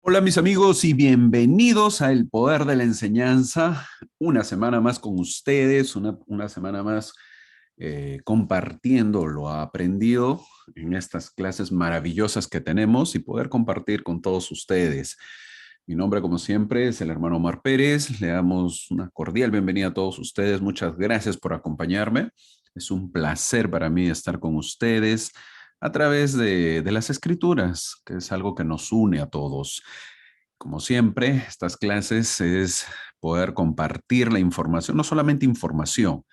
Hola mis amigos y bienvenidos a El Poder de la Enseñanza. Una semana más con ustedes, una semana más compartiendo lo aprendido en estas clases maravillosas que tenemos y poder compartir con todos ustedes. Mi nombre, como siempre, es el hermano Omar Pérez. Le damos una cordial bienvenida a todos ustedes. Muchas gracias por acompañarme. Es un placer para mí estar con ustedes a través de las escrituras, que es algo que nos une a todos. Como siempre, estas clases es poder compartir la información, no solamente información,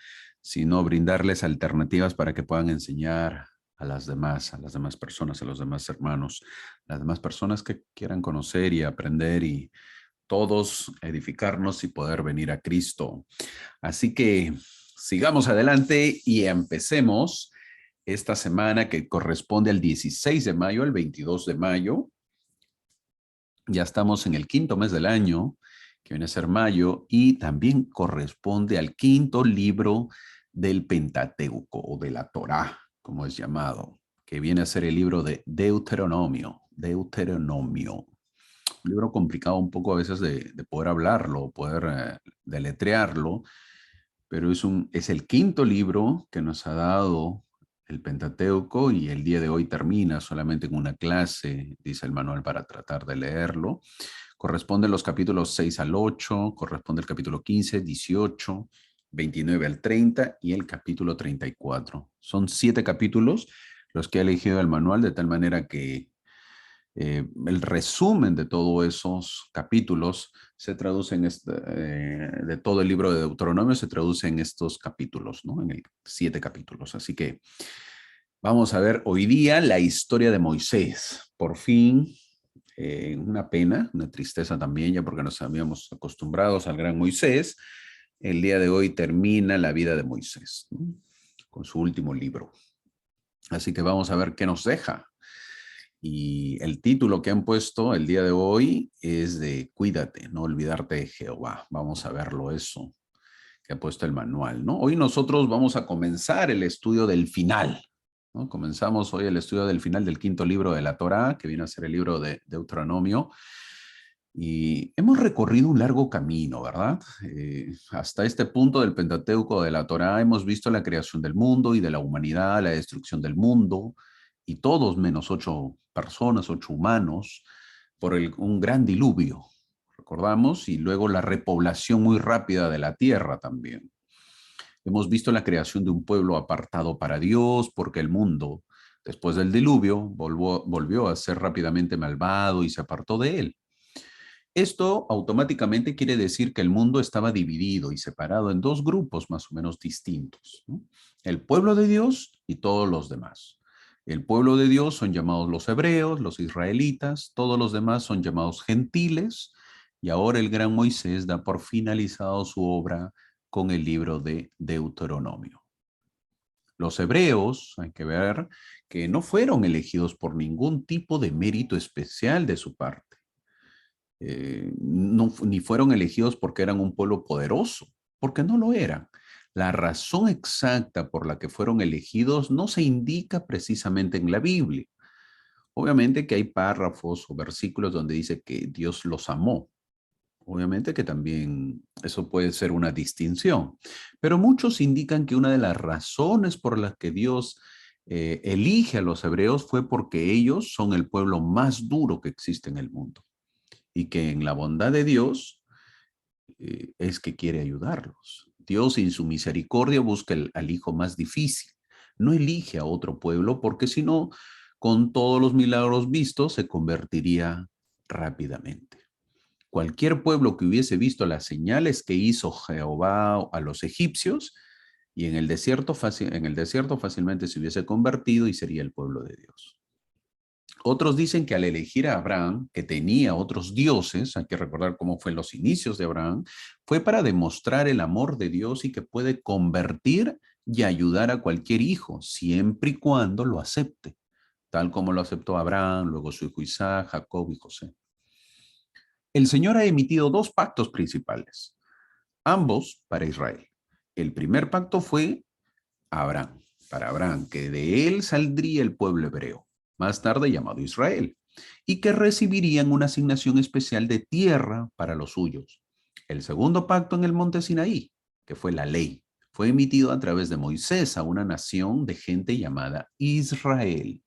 sino brindarles alternativas para que puedan enseñar a las demás personas, a los demás hermanos, las demás personas que quieran conocer y aprender y todos edificarnos y poder venir a Cristo. Así que sigamos adelante y empecemos esta semana que corresponde al 16 de mayo, al 22 de mayo. Ya estamos en el quinto mes del año, que viene a ser mayo, y también corresponde al quinto libro del Pentateuco o de la Torá, como es llamado, que viene a ser el libro de Deuteronomio. Deuteronomio. Un libro complicado un poco a veces de poder hablarlo, poder deletrearlo, pero es el quinto libro que nos ha dado el Pentateuco y el día de hoy termina solamente con una clase, dice el manual, para tratar de leerlo. Corresponde los capítulos 6 al 8, corresponde el capítulo 15, 18, 29 al 30 y el capítulo 34. Son 7 capítulos los que ha elegido el manual, de tal manera que el resumen de todos esos capítulos se traduce de todo el libro de Deuteronomio se traduce en estos capítulos, ¿no? En el 7 capítulos. Así que vamos a ver hoy día la historia de Moisés. Por fin, una pena, una tristeza también, ya porque nos habíamos acostumbrados al gran Moisés. El día de hoy termina la vida de Moisés, ¿no? Con su último libro. Así que vamos a ver qué nos deja. Y el título que han puesto el día de hoy es de Cuídate, no olvidarte de Jehová. Vamos a verlo eso que ha puesto el manual, ¿no? Hoy nosotros vamos a comenzar el estudio del final, ¿no? Comenzamos hoy el estudio del final del quinto libro de la Torá, que viene a ser el libro de Deuteronomio. Y hemos recorrido un largo camino, ¿verdad? Hasta este punto del Pentateuco de la Torá hemos visto la creación del mundo y de la humanidad, la destrucción del mundo, y todos menos 8 personas, 8 humanos, por un gran diluvio, recordamos, y luego la repoblación muy rápida de la tierra también. Hemos visto la creación de un pueblo apartado para Dios, porque el mundo, después del diluvio, volvió a ser rápidamente malvado y se apartó de él. Esto automáticamente quiere decir que el mundo estaba dividido y separado en dos grupos más o menos distintos, ¿no? El pueblo de Dios y todos los demás. El pueblo de Dios son llamados los hebreos, los israelitas, todos los demás son llamados gentiles, y ahora el gran Moisés da por finalizado su obra con el libro de Deuteronomio. Los hebreos, hay que ver que no fueron elegidos por ningún tipo de mérito especial de su parte. No, ni fueron elegidos porque eran un pueblo poderoso, porque no lo eran. La razón exacta por la que fueron elegidos no se indica precisamente en la Biblia. Obviamente que hay párrafos o versículos donde dice que Dios los amó. Obviamente que también eso puede ser una distinción, pero muchos indican que una de las razones por las que Dios elige a los hebreos fue porque ellos son el pueblo más duro que existe en el mundo y que en la bondad de Dios es que quiere ayudarlos. Dios en su misericordia busca al hijo más difícil. No elige a otro pueblo porque si no, con todos los milagros vistos, se convertiría rápidamente. Cualquier pueblo que hubiese visto las señales que hizo Jehová a los egipcios y en el desierto fácilmente se hubiese convertido y sería el pueblo de Dios. Otros dicen que al elegir a Abraham, que tenía otros dioses, hay que recordar cómo fue los inicios de Abraham, fue para demostrar el amor de Dios y que puede convertir y ayudar a cualquier hijo, siempre y cuando lo acepte, tal como lo aceptó Abraham, luego su hijo Isaac, Jacob y José. El Señor ha emitido dos pactos principales, ambos para Israel. El primer pacto fue Abraham, para Abraham, que de él saldría el pueblo hebreo, más tarde llamado Israel. y que recibirían una asignación especial de tierra para los suyos. El segundo pacto en el monte Sinaí, que fue la ley, fue emitido a través de Moisés a una nación de gente llamada Israel.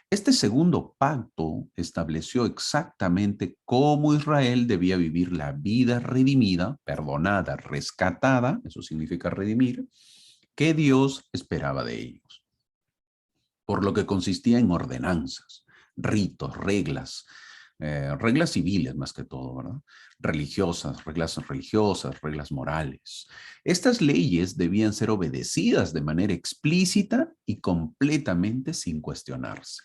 Este segundo pacto estableció exactamente cómo Israel debía vivir la vida redimida, perdonada, rescatada, eso significa redimir, que Dios esperaba de ellos. Por lo que consistía en ordenanzas, ritos, reglas civiles más que todo, ¿verdad? Religiosas, reglas morales. Estas leyes debían ser obedecidas de manera explícita y completamente sin cuestionarse.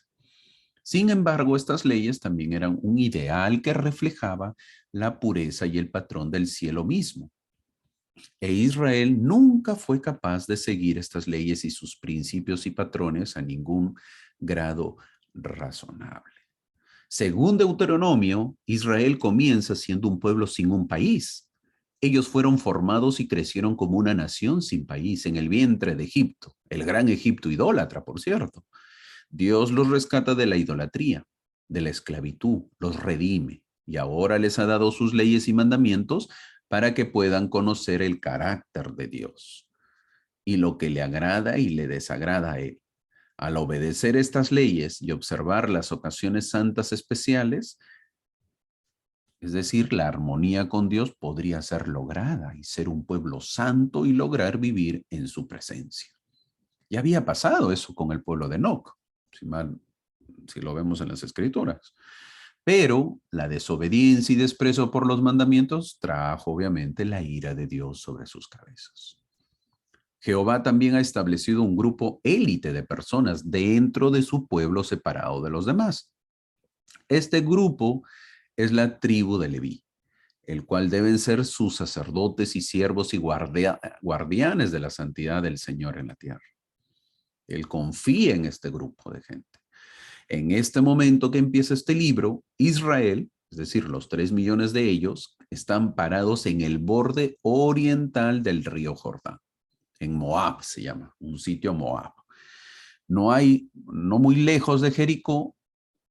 Sin embargo, estas leyes también eran un ideal que reflejaba la pureza y el patrón del cielo mismo. E Israel nunca fue capaz de seguir estas leyes y sus principios y patrones a ningún grado razonable. Según Deuteronomio, Israel comienza siendo un pueblo sin un país. Ellos fueron formados y crecieron como una nación sin país en el vientre de Egipto, el gran Egipto idólatra, por cierto. Dios los rescata de la idolatría, de la esclavitud, los redime y ahora les ha dado sus leyes y mandamientos para que puedan conocer el carácter de Dios y lo que le agrada y le desagrada a Él. Al obedecer estas leyes y observar las ocasiones santas especiales, es decir, la armonía con Dios podría ser lograda y ser un pueblo santo y lograr vivir en su presencia. Ya había pasado eso con el pueblo de Enoc, si lo vemos en las escrituras. Pero la desobediencia y desprecio por los mandamientos trajo obviamente la ira de Dios sobre sus cabezas. Jehová también ha establecido un grupo élite de personas dentro de su pueblo separado de los demás. Este grupo es la tribu de Leví, el cual deben ser sus sacerdotes y siervos y guardianes de la santidad del Señor en la tierra. Él confía en este grupo de gente. En este momento que empieza este libro, Israel, es decir, los 3 millones de ellos, están parados en el borde oriental del río Jordán. En Moab se llama, un sitio Moab. No muy lejos de Jericó,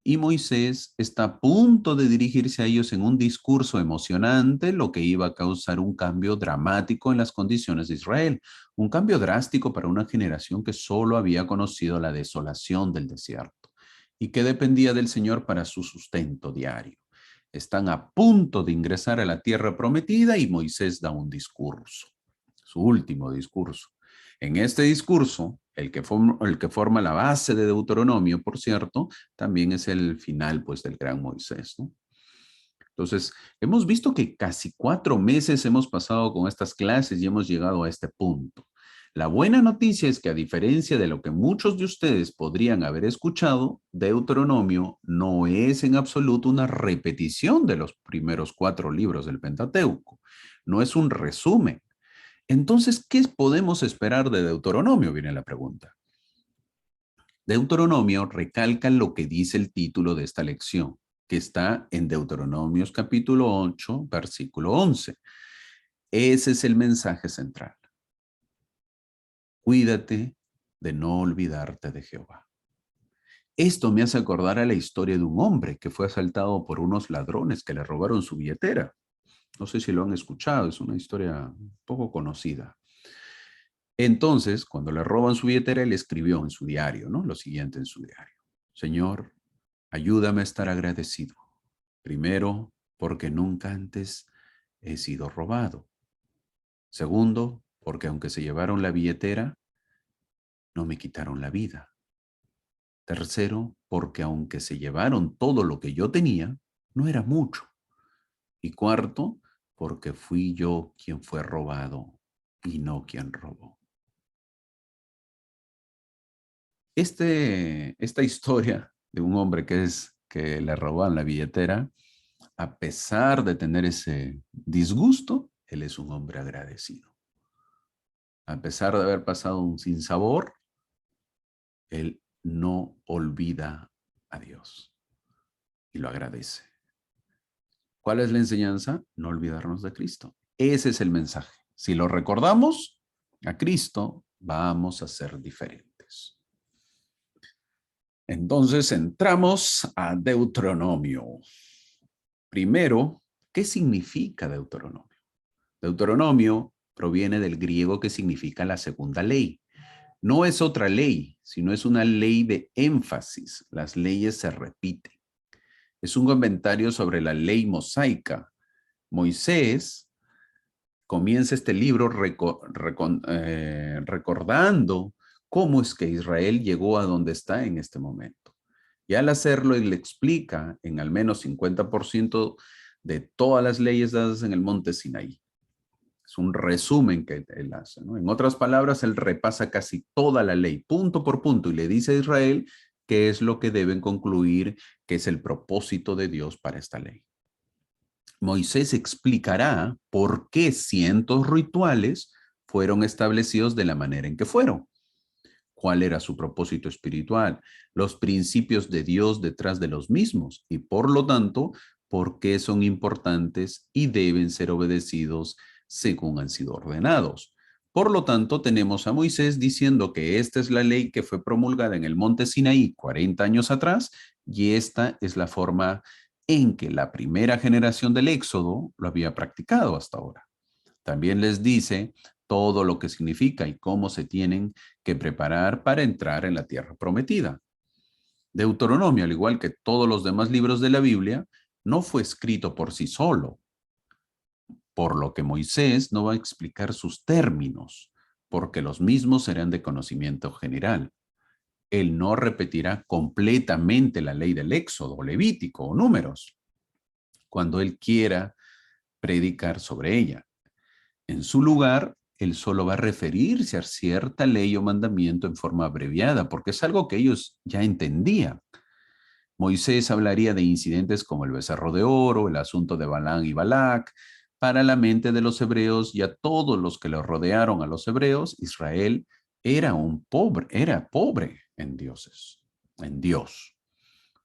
y Moisés está a punto de dirigirse a ellos en un discurso emocionante, lo que iba a causar un cambio dramático en las condiciones de Israel, un cambio drástico para una generación que solo había conocido la desolación del desierto y que dependía del Señor para su sustento diario. Están a punto de ingresar a la tierra prometida y Moisés da un discurso, su último discurso. En este discurso, el que forma la base de Deuteronomio, por cierto, también es el final, pues, del gran Moisés, ¿no? Entonces, hemos visto que casi 4 meses hemos pasado con estas clases y hemos llegado a este punto. La buena noticia es que a diferencia de lo que muchos de ustedes podrían haber escuchado, Deuteronomio no es en absoluto una repetición de los primeros 4 libros del Pentateuco. No es un resumen. Entonces, ¿qué podemos esperar de Deuteronomio? Viene la pregunta. Deuteronomio recalca lo que dice el título de esta lección, que está en Deuteronomios capítulo 8, versículo 11. Ese es el mensaje central. Cuídate de no olvidarte de Jehová. Esto me hace acordar a la historia de un hombre que fue asaltado por unos ladrones que le robaron su billetera. No sé si lo han escuchado, es una historia poco conocida. Entonces, cuando le roban su billetera, él escribió en su diario, ¿no? Lo siguiente en su diario. Señor, ayúdame a estar agradecido. Primero, porque nunca antes he sido robado. Segundo, porque aunque se llevaron la billetera, no me quitaron la vida. Tercero, porque aunque se llevaron todo lo que yo tenía, no era mucho. Y cuarto, porque fui yo quien fue robado y no quien robó. Esta historia de un hombre que le roban la billetera, a pesar de tener ese disgusto, él es un hombre agradecido. A pesar de haber pasado un sinsabor, él no olvida a Dios y lo agradece. ¿Cuál es la enseñanza? No olvidarnos de Cristo. Ese es el mensaje. Si lo recordamos a Cristo, vamos a ser diferentes. Entonces entramos a Deuteronomio. Primero, ¿qué significa Deuteronomio? Deuteronomio proviene del griego que significa la segunda ley. No es otra ley, sino es una ley de énfasis. Las leyes se repiten. Es un comentario sobre la ley mosaica. Moisés comienza este libro recordando cómo es que Israel llegó a donde está en este momento. Y al hacerlo, él le explica en al menos 50% de todas las leyes dadas en el monte Sinaí. Es un resumen que él hace, ¿no? En otras palabras, él repasa casi toda la ley, punto por punto, y le dice a Israel qué es lo que deben concluir, qué es el propósito de Dios para esta ley. Moisés explicará por qué cientos rituales fueron establecidos de la manera en que fueron, cuál era su propósito espiritual, los principios de Dios detrás de los mismos y por lo tanto, por qué son importantes y deben ser obedecidos según han sido ordenados. Por lo tanto, tenemos a Moisés diciendo que esta es la ley que fue promulgada en el monte Sinaí 40 años atrás y esta es la forma en que la primera generación del Éxodo lo había practicado hasta ahora. También les dice todo lo que significa y cómo se tienen que preparar para entrar en la tierra prometida. Deuteronomio, al igual que todos los demás libros de la Biblia, no fue escrito por sí solo, por lo que Moisés no va a explicar sus términos, porque los mismos serán de conocimiento general. Él no repetirá completamente la ley del Éxodo, Levítico o Números, cuando él quiera predicar sobre ella. En su lugar, él solo va a referirse a cierta ley o mandamiento en forma abreviada, porque es algo que ellos ya entendían. Moisés hablaría de incidentes como el becerro de oro, el asunto de Balán y Balac. Para la mente de los hebreos y a todos los que lo rodearon a los hebreos, Israel era pobre en dioses, en Dios.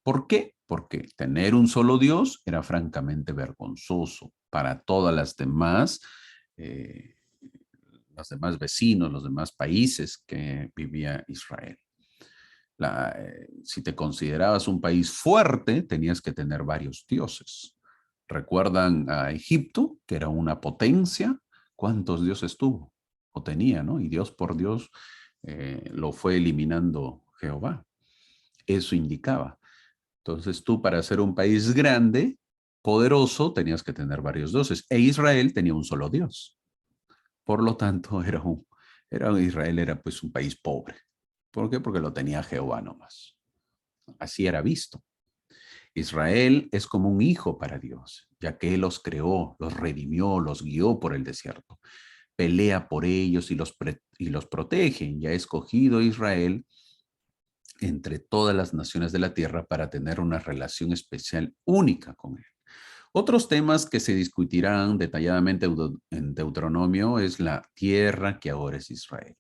¿Por qué? Porque tener un solo Dios era francamente vergonzoso para todas eh, los demás vecinos, los demás países que vivía Israel. Si te considerabas un país fuerte, tenías que tener varios dioses. ¿Recuerdan a Egipto, que era una potencia? ¿Cuántos dioses tuvo? O tenía, ¿no? Y Dios por Dios lo fue eliminando Jehová. Eso indicaba. Entonces tú para ser un país grande, poderoso, tenías que tener varios dioses. E Israel tenía un solo Dios. Por lo tanto, Israel era pues un país pobre. ¿Por qué? Porque lo tenía Jehová nomás. Así era visto. Israel es como un hijo para Dios, ya que Él los creó, los redimió, los guió por el desierto. Pelea por ellos y los protege. Y ha escogido a Israel entre todas las naciones de la tierra para tener una relación especial única con Él. Otros temas que se discutirán detalladamente en Deuteronomio es la tierra que ahora es Israel.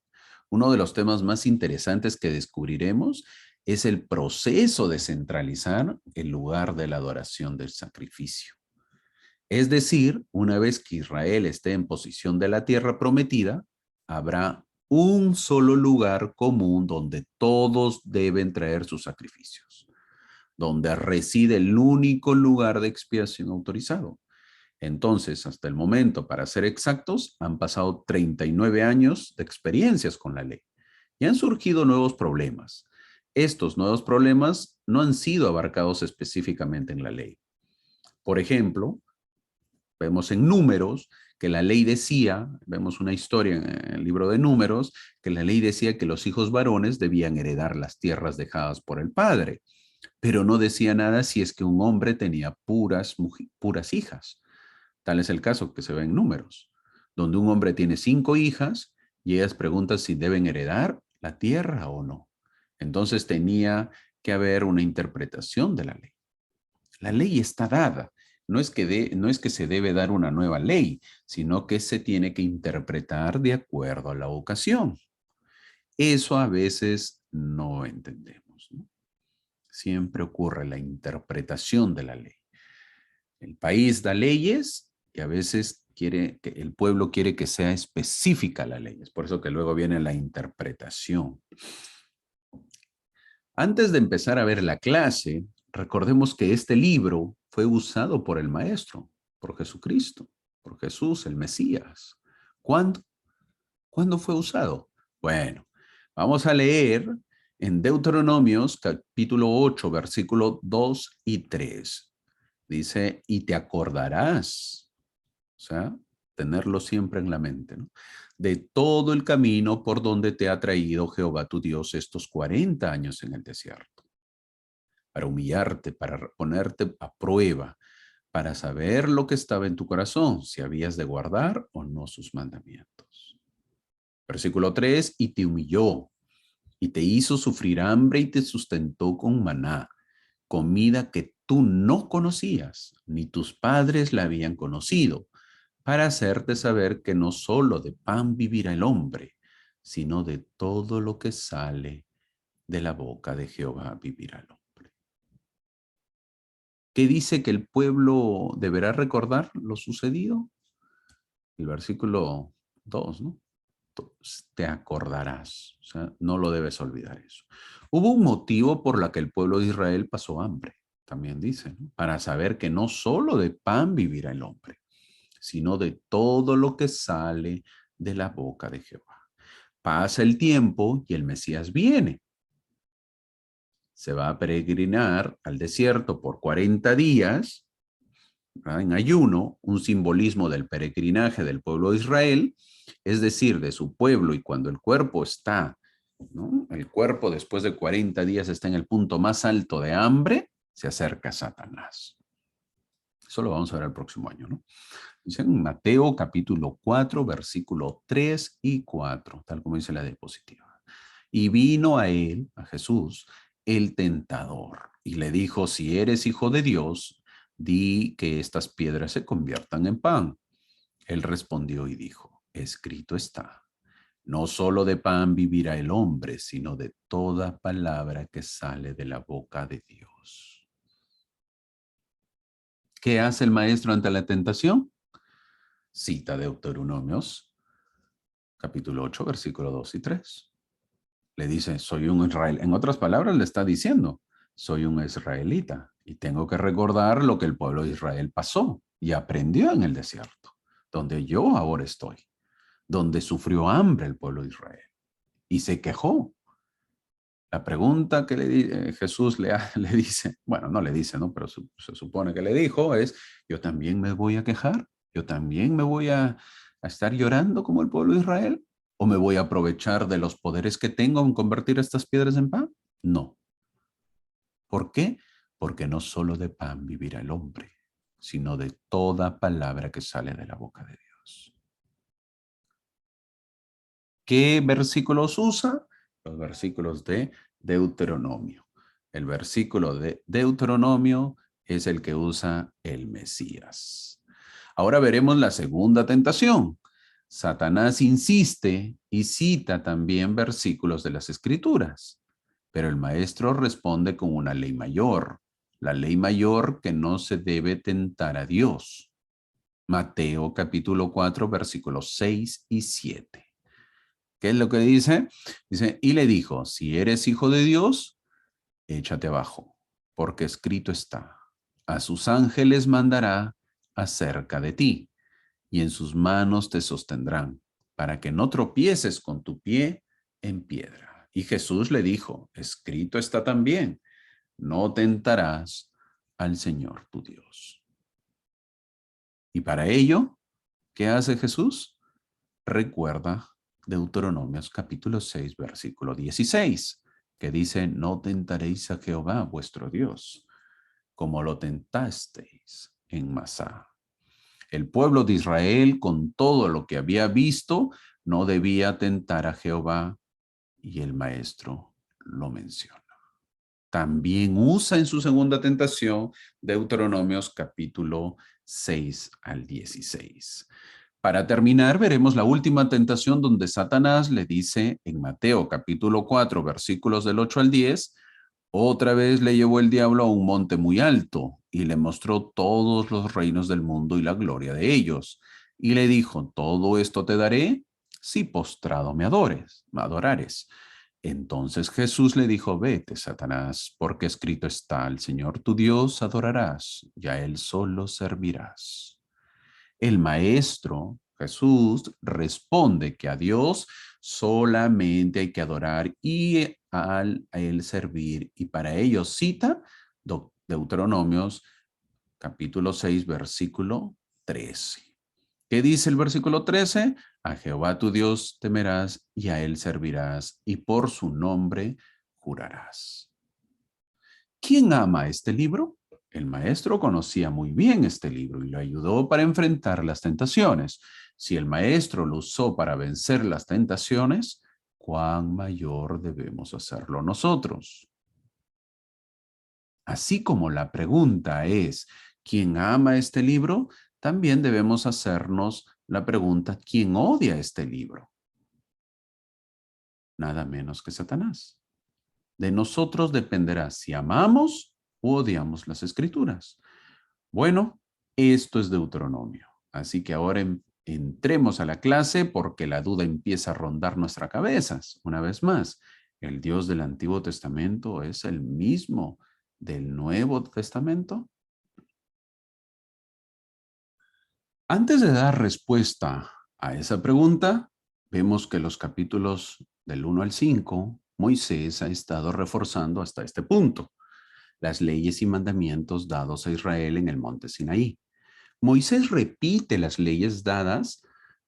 Uno de los temas más interesantes que descubriremos es el proceso de centralizar el lugar de la adoración del sacrificio. Es decir, una vez que Israel esté en posición de la tierra prometida, habrá un solo lugar común donde todos deben traer sus sacrificios, donde reside el único lugar de expiación autorizado. Entonces, hasta el momento, para ser exactos, han pasado 39 años de experiencias con la ley y han surgido nuevos problemas. Estos nuevos problemas no han sido abarcados específicamente en la ley. Por ejemplo, vemos en Números que la ley decía, vemos una historia en el libro de Números, que la ley decía que los hijos varones debían heredar las tierras dejadas por el padre, pero no decía nada si es que un hombre tenía puras hijas. Tal es el caso que se ve en Números, donde un hombre tiene 5 hijas y ellas preguntan si deben heredar la tierra o no. Entonces tenía que haber una interpretación de la ley. La ley está dada. No es que se debe dar una nueva ley, sino que se tiene que interpretar de acuerdo a la ocasión. Eso a veces no entendemos, ¿no? Siempre ocurre la interpretación de la ley. El país da leyes y a veces el pueblo quiere que sea específica la ley. Es por eso que luego viene la interpretación. Antes de empezar a ver la clase, recordemos que este libro fue usado por el Maestro, por Jesucristo, por Jesús, el Mesías. ¿Cuándo? ¿Cuándo fue usado? Bueno, vamos a leer en Deuteronomios capítulo 8, versículo 2 y 3. Dice, y te acordarás, o sea, tenerlo siempre en la mente, ¿no? De todo el camino por donde te ha traído Jehová tu Dios estos 40 años en el desierto, para humillarte, para ponerte a prueba, para saber lo que estaba en tu corazón, si habías de guardar o no sus mandamientos. Versículo 3, y te humilló, y te hizo sufrir hambre y te sustentó con maná, comida que tú no conocías, ni tus padres la habían conocido, para hacerte saber que no solo de pan vivirá el hombre, sino de todo lo que sale de la boca de Jehová vivirá el hombre. ¿Qué dice que el pueblo deberá recordar lo sucedido? El versículo 2, ¿no? Te acordarás, o sea, no lo debes olvidar eso. Hubo un motivo por la que el pueblo de Israel pasó hambre, también dice, ¿no? Para saber que no solo de pan vivirá el hombre, sino de todo lo que sale de la boca de Jehová. Pasa el tiempo y el Mesías viene. Se va a peregrinar al desierto por 40 días, ¿verdad? En ayuno, un simbolismo del peregrinaje del pueblo de Israel, es decir, de su pueblo, y cuando el cuerpo está, ¿no? El cuerpo después de 40 días está en el punto más alto de hambre, se acerca a Satanás. Eso lo vamos a ver el próximo año, ¿no? Dice en Mateo capítulo 4, versículo 3 y 4, tal como dice la diapositiva. Y vino a él, a Jesús, el tentador, y le dijo, si eres hijo de Dios, di que estas piedras se conviertan en pan. Él respondió y dijo, escrito está, no solo de pan vivirá el hombre, sino de toda palabra que sale de la boca de Dios. ¿Qué hace el maestro ante la tentación? Cita Deuteronomios, capítulo 8, versículo 2 y 3. Le dice, soy un Israel. En otras palabras, le está diciendo, soy un israelita y tengo que recordar lo que el pueblo de Israel pasó y aprendió en el desierto, donde yo ahora estoy, donde sufrió hambre el pueblo de Israel y se quejó. La pregunta que Jesús le dice, bueno, no le dice, ¿no? Pero se supone que le dijo es, yo también me voy a quejar, yo también me voy a estar llorando como el pueblo de Israel, o me voy a aprovechar de los poderes que tengo en convertir estas piedras en pan. No. ¿Por qué? Porque no solo de pan vivirá el hombre, sino de toda palabra que sale de la boca de Dios. ¿Qué versículos usa? Los versículos de Deuteronomio. El versículo de Deuteronomio es el que usa el Mesías. Ahora veremos la segunda tentación. Satanás insiste y cita también versículos de las Escrituras, pero el maestro responde con una ley mayor, la ley mayor que no se debe tentar a Dios. Mateo capítulo 4, versículos 6 y 7. ¿Qué es lo que dice? Dice, y le dijo, si eres hijo de Dios, échate abajo, porque escrito está, a sus ángeles mandará acerca de ti, y en sus manos te sostendrán, para que no tropieces con tu pie en piedra. Y Jesús le dijo, escrito está también, no tentarás al Señor tu Dios. Y para ello, ¿qué hace Jesús? Recuerda Deuteronomios capítulo 6, versículo 16, que dice, no tentaréis a Jehová vuestro Dios, como lo tentasteis en Masá. El pueblo de Israel, con todo lo que había visto, no debía tentar a Jehová, y el maestro lo menciona. También usa en su segunda tentación Deuteronomios capítulo 6 al 16. Para terminar, veremos la última tentación donde Satanás le dice en Mateo capítulo 4, versículos del 8 al 10, otra vez le llevó el diablo a un monte muy alto y le mostró todos los reinos del mundo y la gloria de ellos. Y le dijo, todo esto te daré si postrado me adorares. Entonces Jesús le dijo, vete, Satanás, porque escrito está, al Señor tu Dios adorarás, y a Él solo servirás. El maestro, Jesús, responde que a Dios solamente hay que adorar y a Él servir. Y para ello cita Deuteronomios capítulo 6, versículo 13. ¿Qué dice el versículo 13? A Jehová tu Dios temerás y a Él servirás y por su nombre jurarás. ¿Quién ama este libro? El maestro conocía muy bien este libro y lo ayudó para enfrentar las tentaciones. Si el maestro lo usó para vencer las tentaciones, ¿cuán mayor debemos hacerlo nosotros? Así como la pregunta es, ¿quién ama este libro? También debemos hacernos la pregunta, ¿quién odia este libro? Nada menos que Satanás. De nosotros dependerá si amamos o odiamos las escrituras. Bueno, esto es Deuteronomio. Así que ahora entremos a la clase porque la duda empieza a rondar nuestras cabezas. Una vez más, ¿el Dios del Antiguo Testamento es el mismo del Nuevo Testamento? Antes de dar respuesta a esa pregunta, vemos que los capítulos del 1 al 5, Moisés ha estado reforzando hasta este punto las leyes y mandamientos dados a Israel en el monte Sinaí. Moisés repite las leyes dadas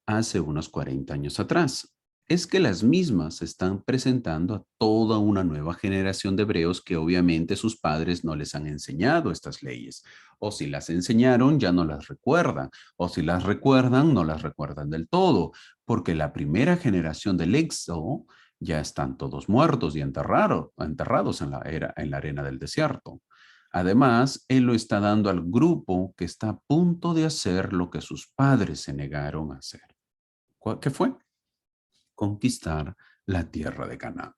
hace unos 40 años atrás. Es que las mismas se están presentando a toda una nueva generación de hebreos que obviamente sus padres no les han enseñado estas leyes. O si las enseñaron, ya no las recuerdan. O si las recuerdan, no las recuerdan del todo. Porque la primera generación del Éxodo ya están todos muertos y enterrados en la arena del desierto. Además, él lo está dando al grupo que está a punto de hacer lo que sus padres se negaron a hacer. ¿Qué fue? Conquistar la tierra de Canaán.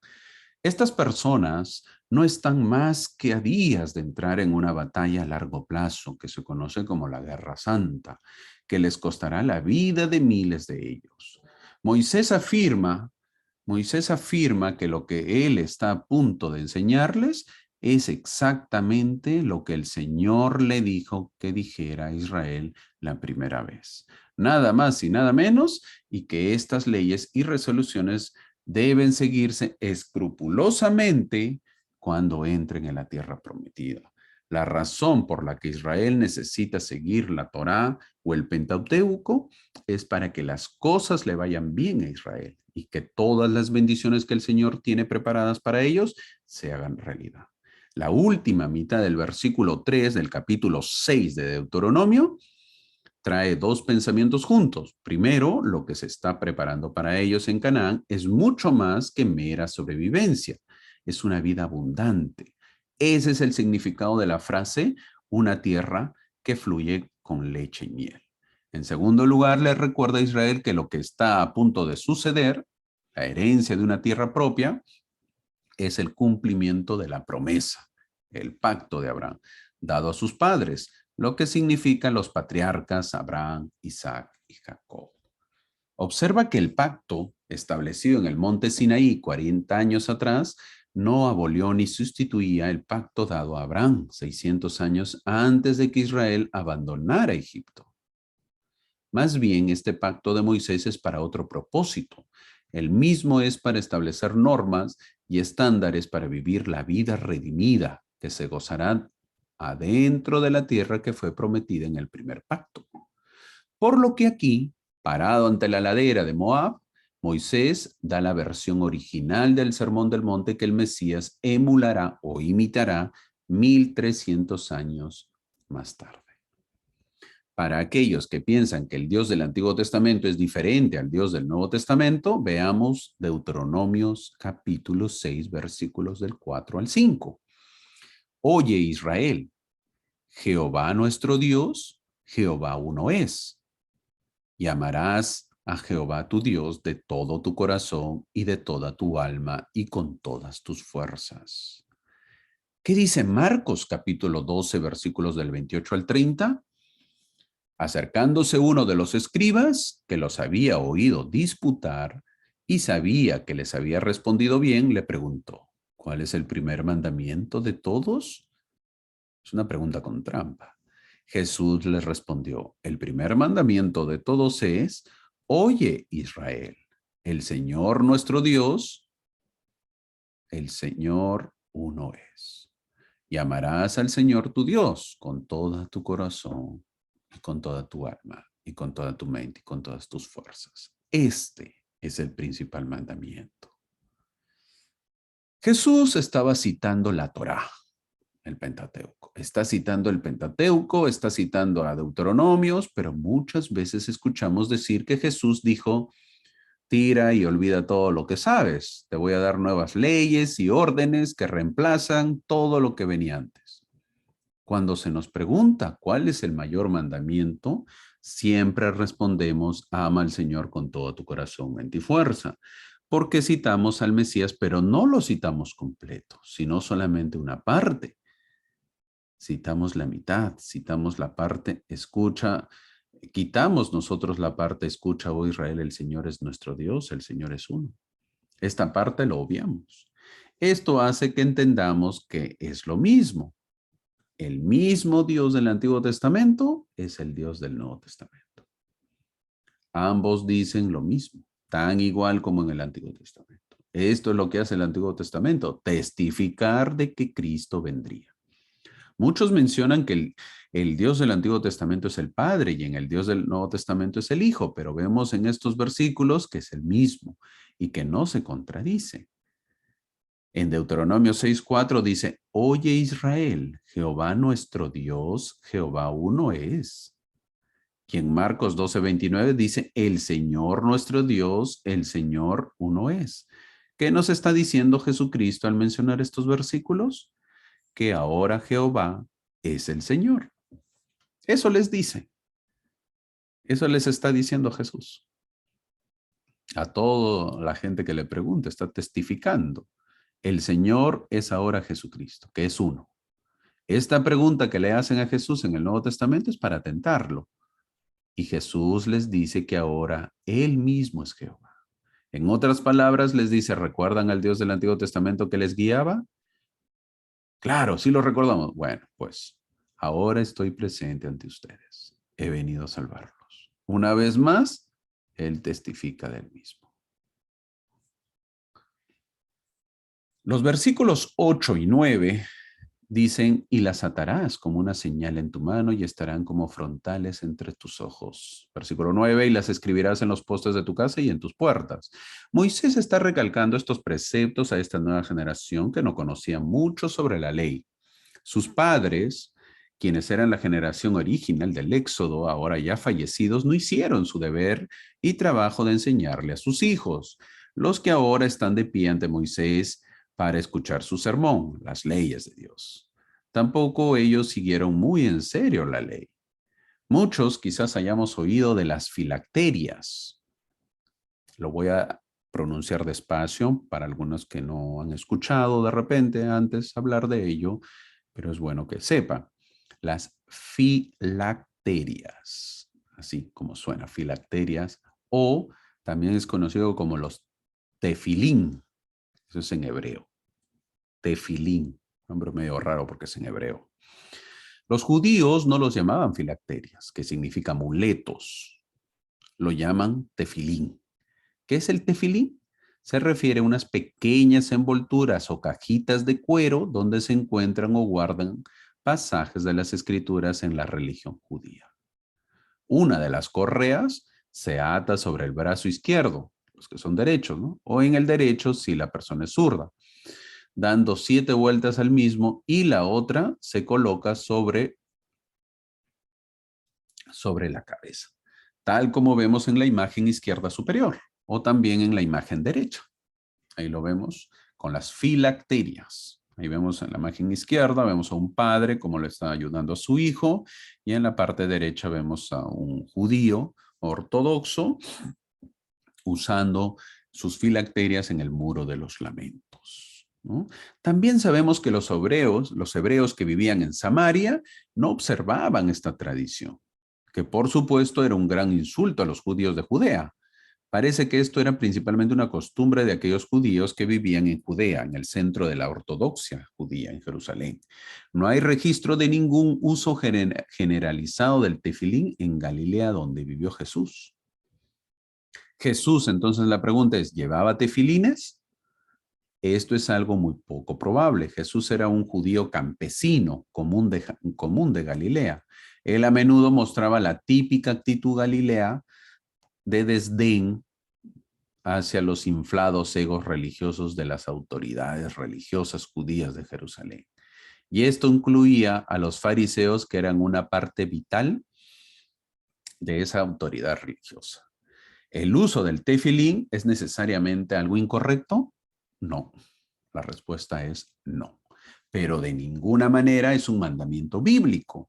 Estas personas no están más que a días de entrar en una batalla a largo plazo que se conoce como la Guerra Santa, que les costará la vida de miles de ellos. Moisés afirma que lo que él está a punto de enseñarles es exactamente lo que el Señor le dijo que dijera a Israel la primera vez. Nada más y nada menos, y que estas leyes y resoluciones deben seguirse escrupulosamente cuando entren en la tierra prometida. La razón por la que Israel necesita seguir la Torá o el Pentateuco es para que las cosas le vayan bien a Israel y que todas las bendiciones que el Señor tiene preparadas para ellos se hagan realidad. La última mitad del versículo 3 del capítulo 6 de Deuteronomio trae dos pensamientos juntos. Primero, lo que se está preparando para ellos en Canaán es mucho más que mera sobrevivencia. Es una vida abundante. Ese es el significado de la frase, una tierra que fluye con leche y miel. En segundo lugar, le recuerda a Israel que lo que está a punto de suceder, la herencia de una tierra propia, es el cumplimiento de la promesa, el pacto de Abraham, dado a sus padres, lo que significa los patriarcas Abraham, Isaac y Jacob. Observa que el pacto establecido en el monte Sinaí 40 años atrás no abolió ni sustituía el pacto dado a Abraham 600 años antes de que Israel abandonara Egipto. Más bien, este pacto de Moisés es para otro propósito. El mismo es para establecer normas y estándares para vivir la vida redimida que se gozará adentro de la tierra que fue prometida en el primer pacto. Por lo que aquí, parado ante la ladera de Moab, Moisés da la versión original del Sermón del Monte que el Mesías emulará o imitará 1300 años más tarde. Para aquellos que piensan que el Dios del Antiguo Testamento es diferente al Dios del Nuevo Testamento, veamos Deuteronomios capítulo 6, versículos del 4 al 5. Oye Israel, Jehová nuestro Dios, Jehová uno es. Y amarás a Jehová tu Dios de todo tu corazón y de toda tu alma y con todas tus fuerzas. ¿Qué dice Marcos capítulo 12, versículos del 28 al 30? Acercándose uno de los escribas, que los había oído disputar, y sabía que les había respondido bien, le preguntó, ¿cuál es el primer mandamiento de todos? Es una pregunta con trampa. Jesús les respondió, el primer mandamiento de todos es, oye Israel, el Señor nuestro Dios, el Señor uno es. Y amarás al Señor tu Dios con todo tu corazón, y con toda tu alma, y con toda tu mente, y con todas tus fuerzas. Este es el principal mandamiento. Jesús estaba citando la Torá, el Pentateuco. Está citando el Pentateuco, está citando a Deuteronomios, pero muchas veces escuchamos decir que Jesús dijo, tira y olvida todo lo que sabes. Te voy a dar nuevas leyes y órdenes que reemplazan todo lo que venía antes. Cuando se nos pregunta cuál es el mayor mandamiento, siempre respondemos, ama al Señor con todo tu corazón, mente y fuerza, porque citamos al Mesías, pero no lo citamos completo, sino solamente una parte. Citamos la mitad, citamos la parte, escucha, quitamos nosotros la parte, escucha, oh Israel, el Señor es nuestro Dios, el Señor es uno. Esta parte lo obviamos. Esto hace que entendamos que es lo mismo. El mismo Dios del Antiguo Testamento es el Dios del Nuevo Testamento. Ambos dicen lo mismo, tan igual como en el Antiguo Testamento. Esto es lo que hace el Antiguo Testamento, testificar de que Cristo vendría. Muchos mencionan que el Dios del Antiguo Testamento es el Padre y en el Dios del Nuevo Testamento es el Hijo, pero vemos en estos versículos que es el mismo y que no se contradice. En Deuteronomio 6:4 dice, oye Israel, Jehová nuestro Dios, Jehová uno es. Y en Marcos 12:29 dice, el Señor nuestro Dios, el Señor uno es. ¿Qué nos está diciendo Jesucristo al mencionar estos versículos? Que ahora Jehová es el Señor. Eso les dice. Eso les está diciendo Jesús. A toda la gente que le pregunta, está testificando. El Señor es ahora Jesucristo, que es uno. Esta pregunta que le hacen a Jesús en el Nuevo Testamento es para tentarlo. Y Jesús les dice que ahora Él mismo es Jehová. En otras palabras, les dice, ¿recuerdan al Dios del Antiguo Testamento que les guiaba? Claro, sí lo recordamos. Bueno, pues ahora estoy presente ante ustedes. He venido a salvarlos. Una vez más, Él testifica del mismo. Los versículos 8 y 9 dicen, y las atarás como una señal en tu mano y estarán como frontales entre tus ojos. Versículo 9, y las escribirás en los postes de tu casa y en tus puertas. Moisés está recalcando estos preceptos a esta nueva generación que no conocía mucho sobre la ley. Sus padres, quienes eran la generación original del Éxodo, ahora ya fallecidos, no hicieron su deber y trabajo de enseñarle a sus hijos, los que ahora están de pie ante Moisés para escuchar su sermón, las leyes de Dios. Tampoco ellos siguieron muy en serio la ley. Muchos quizás hayamos oído de las filacterias. Lo voy a pronunciar despacio para algunos que no han escuchado de repente antes hablar de ello, pero es bueno que sepa. Las filacterias, así como suena, filacterias, o también es conocido como los tefilín. Eso es en hebreo. Tefilín, nombre medio raro porque es en hebreo. Los judíos no los llamaban filacterias, que significa amuletos. Lo llaman tefilín. ¿Qué es el tefilín? Se refiere a unas pequeñas envolturas o cajitas de cuero donde se encuentran o guardan pasajes de las escrituras en la religión judía. Una de las correas se ata sobre el brazo izquierdo, los que son derechos, ¿no? O en el derecho si la persona es zurda, dando 7 vueltas al mismo, y la otra se coloca sobre la cabeza, tal como vemos en la imagen izquierda superior o también en la imagen derecha. Ahí lo vemos con las filacterias. Ahí vemos en la imagen izquierda, vemos a un padre como le está ayudando a su hijo, y en la parte derecha vemos a un judío ortodoxo usando sus filacterias en el muro de los lamentos, ¿no? También sabemos que los hebreos que vivían en Samaria no observaban esta tradición, que por supuesto era un gran insulto a los judíos de Judea. Parece que esto era principalmente una costumbre de aquellos judíos que vivían en Judea, en el centro de la ortodoxia judía en Jerusalén. No hay registro de ningún uso generalizado del tefilín en Galilea donde vivió Jesús. Jesús, entonces la pregunta es, ¿llevaba tefilines? Esto es algo muy poco probable. Jesús era un judío campesino, común de Galilea. Él a menudo mostraba la típica actitud galilea de desdén hacia los inflados egos religiosos de las autoridades religiosas judías de Jerusalén. Y esto incluía a los fariseos, que eran una parte vital de esa autoridad religiosa. ¿El uso del tefilín es necesariamente algo incorrecto? No. La respuesta es no. Pero de ninguna manera es un mandamiento bíblico.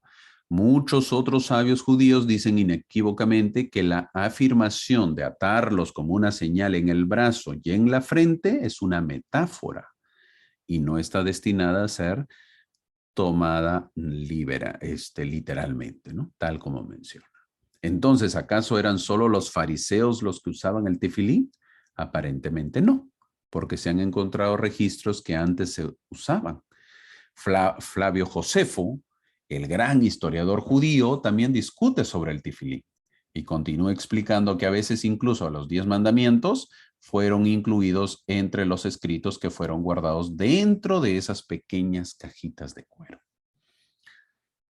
Muchos otros sabios judíos dicen inequívocamente que la afirmación de atarlos como una señal en el brazo y en la frente es una metáfora y no está destinada a ser tomada literalmente, ¿no? Tal como menciona. Entonces, ¿acaso eran solo los fariseos los que usaban el tefilín? Aparentemente no, porque se han encontrado registros que antes se usaban. Flavio Josefo, el gran historiador judío, también discute sobre el tefilín y continúa explicando que a veces incluso los 10 mandamientos fueron incluidos entre los escritos que fueron guardados dentro de esas pequeñas cajitas de cuero.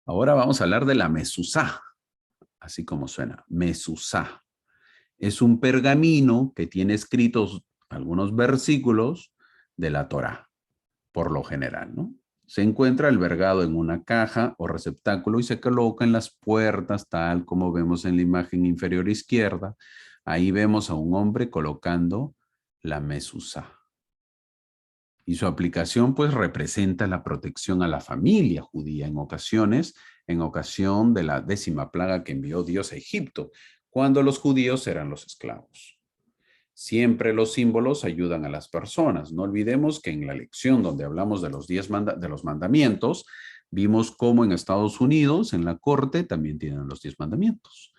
Ahora vamos a hablar de la mezuzá, así como suena, mezuzá. Es un pergamino que tiene escritos algunos versículos de la Torá, por lo general, ¿no? Se encuentra albergado en una caja o receptáculo y se coloca en las puertas, tal como vemos en la imagen inferior izquierda. Ahí vemos a un hombre colocando la mezuzá. Y su aplicación pues representa la protección a la familia judía en ocasión de la 10ª plaga que envió Dios a Egipto, cuando los judíos eran los esclavos. Siempre los símbolos ayudan a las personas. No olvidemos que en la lección donde hablamos de los mandamientos, vimos cómo en Estados Unidos, en la corte, también tienen los 10 mandamientos.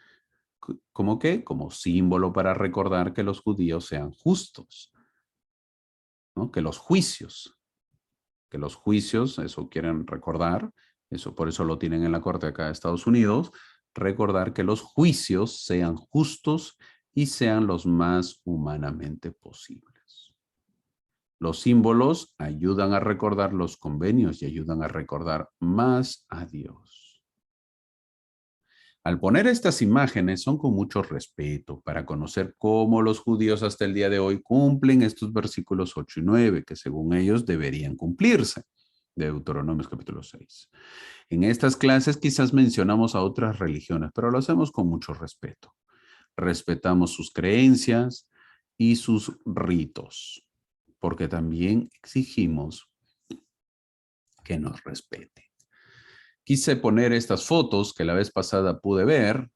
¿Cómo qué? Como símbolo para recordar que los judíos sean justos, ¿no? Que los juicios, eso quieren recordar, eso por eso lo tienen en la corte acá de Estados Unidos, recordar que los juicios sean justos y sean los más humanamente posibles. Los símbolos ayudan a recordar los convenios y ayudan a recordar más a Dios. Al poner estas imágenes son con mucho respeto para conocer cómo los judíos hasta el día de hoy cumplen estos versículos 8 y 9, que según ellos deberían cumplirse, de Deuteronomios capítulo 6. En estas clases quizás mencionamos a otras religiones, pero lo hacemos con mucho respeto. Respetamos sus creencias y sus ritos, porque también exigimos que nos respeten. Quise poner estas fotos que la vez pasada pude ver,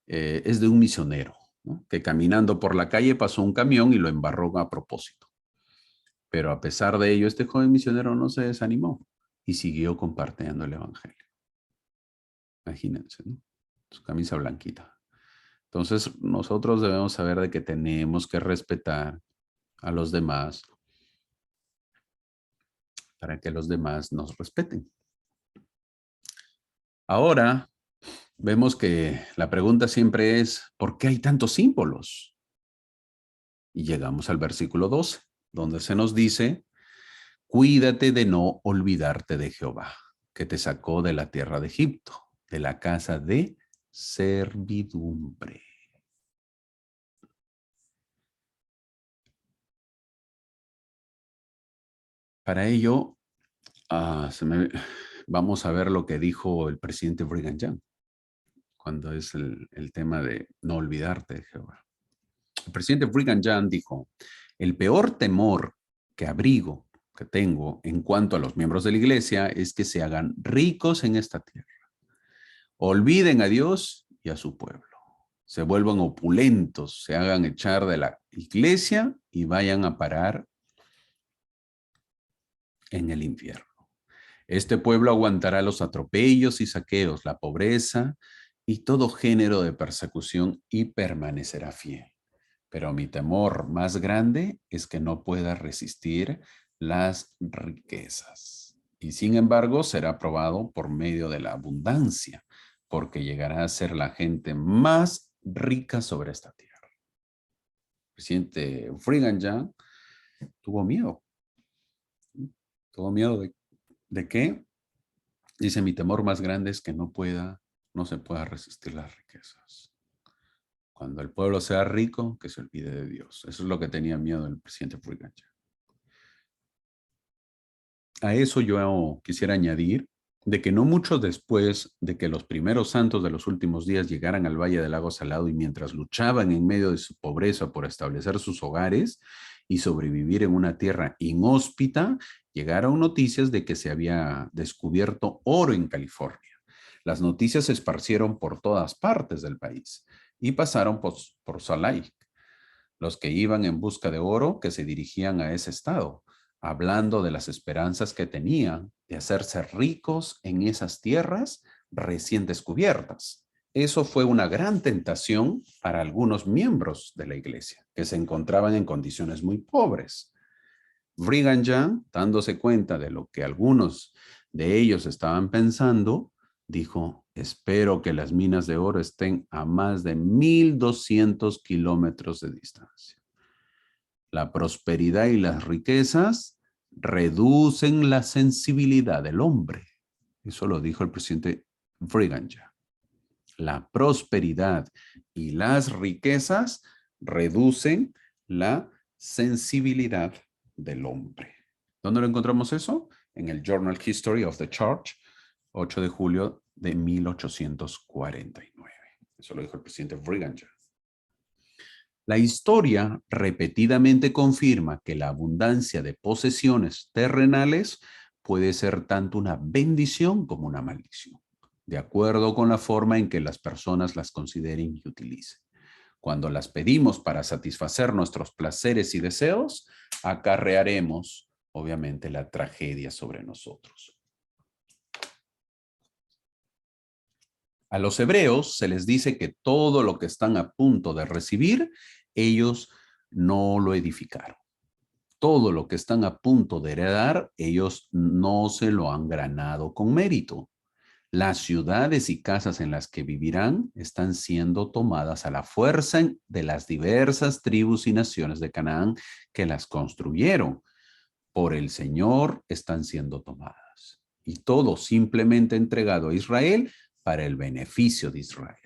es de un misionero, ¿no? Que caminando por la calle pasó un camión y lo embarró a propósito. Pero a pesar de ello, este joven misionero no se desanimó y siguió compartiendo el evangelio. Imagínense, ¿no? Su camisa blanquita. Entonces, nosotros debemos saber de que tenemos que respetar a los demás para que los demás nos respeten. Ahora, vemos que la pregunta siempre es, ¿por qué hay tantos símbolos? Y llegamos al versículo 12, donde se nos dice, cuídate de no olvidarte de Jehová, que te sacó de la tierra de Egipto, de la casa de servidumbre. Para ello, vamos a ver lo que dijo el presidente Brigham Young, cuando es el tema de no olvidarte de Jehová. El presidente Brigham Young dijo, el peor temor que tengo en cuanto a los miembros de la iglesia es que se hagan ricos en esta tierra. Olviden a Dios y a su pueblo. Se vuelvan opulentos, se hagan echar de la iglesia y vayan a parar en el infierno. Este pueblo aguantará los atropellos y saqueos, la pobreza y todo género de persecución y permanecerá fiel. pero mi temor más grande es que no pueda resistir las riquezas. Y sin embargo, será probado por medio de la abundancia, porque llegará a ser la gente más rica sobre esta tierra. El presidente Brigham Young tuvo miedo. ¿Tuvo miedo de qué? Dice, mi temor más grande es que no se pueda resistir las riquezas. Cuando el pueblo sea rico, que se olvide de Dios. Eso es lo que tenía miedo el presidente Brigham Young. A eso yo quisiera añadir de que no mucho después de que los primeros santos de los últimos días llegaran al Valle del Lago Salado y mientras luchaban en medio de su pobreza por establecer sus hogares y sobrevivir en una tierra inhóspita, llegaron noticias de que se había descubierto oro en California. Las noticias se esparcieron por todas partes del país y pasaron por Salt Lake. Los que iban en busca de oro que se dirigían a ese estado, hablando de las esperanzas que tenían de hacerse ricos en esas tierras recién descubiertas. Eso fue una gran tentación para algunos miembros de la iglesia, que se encontraban en condiciones muy pobres. Brigham Young, dándose cuenta de lo que algunos de ellos estaban pensando, dijo, espero que las minas de oro estén a más de 1,200 kilómetros de distancia. La prosperidad y las riquezas reducen la sensibilidad del hombre. Eso lo dijo el presidente Brigham Young. La prosperidad y las riquezas reducen la sensibilidad del hombre. ¿Dónde lo encontramos eso? En el Journal History of the Church, 8 de julio de 1849. Eso lo dijo el presidente Brigham Young. La historia repetidamente confirma que la abundancia de posesiones terrenales puede ser tanto una bendición como una maldición, de acuerdo con la forma en que las personas las consideren y utilicen. Cuando las pedimos para satisfacer nuestros placeres y deseos, acarrearemos, obviamente, la tragedia sobre nosotros. A los hebreos se les dice que todo lo que están a punto de recibir, ellos no lo edificaron. Todo lo que están a punto de heredar, ellos no se lo han ganado con mérito. Las ciudades y casas en las que vivirán están siendo tomadas a la fuerza de las diversas tribus y naciones de Canaán que las construyeron. Por el Señor están siendo tomadas. Y todo simplemente entregado a Israel para el beneficio de Israel.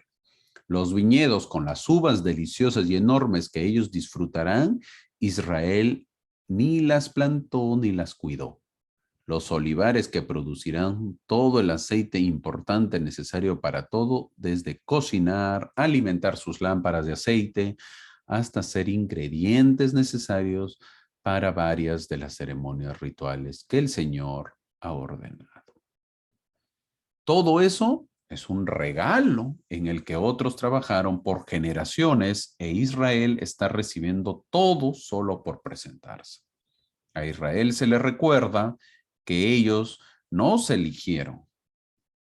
Los viñedos con las uvas deliciosas y enormes que ellos disfrutarán, Israel ni las plantó ni las cuidó. Los olivares que producirán todo el aceite importante necesario para todo, desde cocinar, alimentar sus lámparas de aceite, hasta ser ingredientes necesarios para varias de las ceremonias rituales que el Señor ha ordenado. Todo eso es un regalo en el que otros trabajaron por generaciones e Israel está recibiendo todo solo por presentarse. A Israel se le recuerda que ellos no se eligieron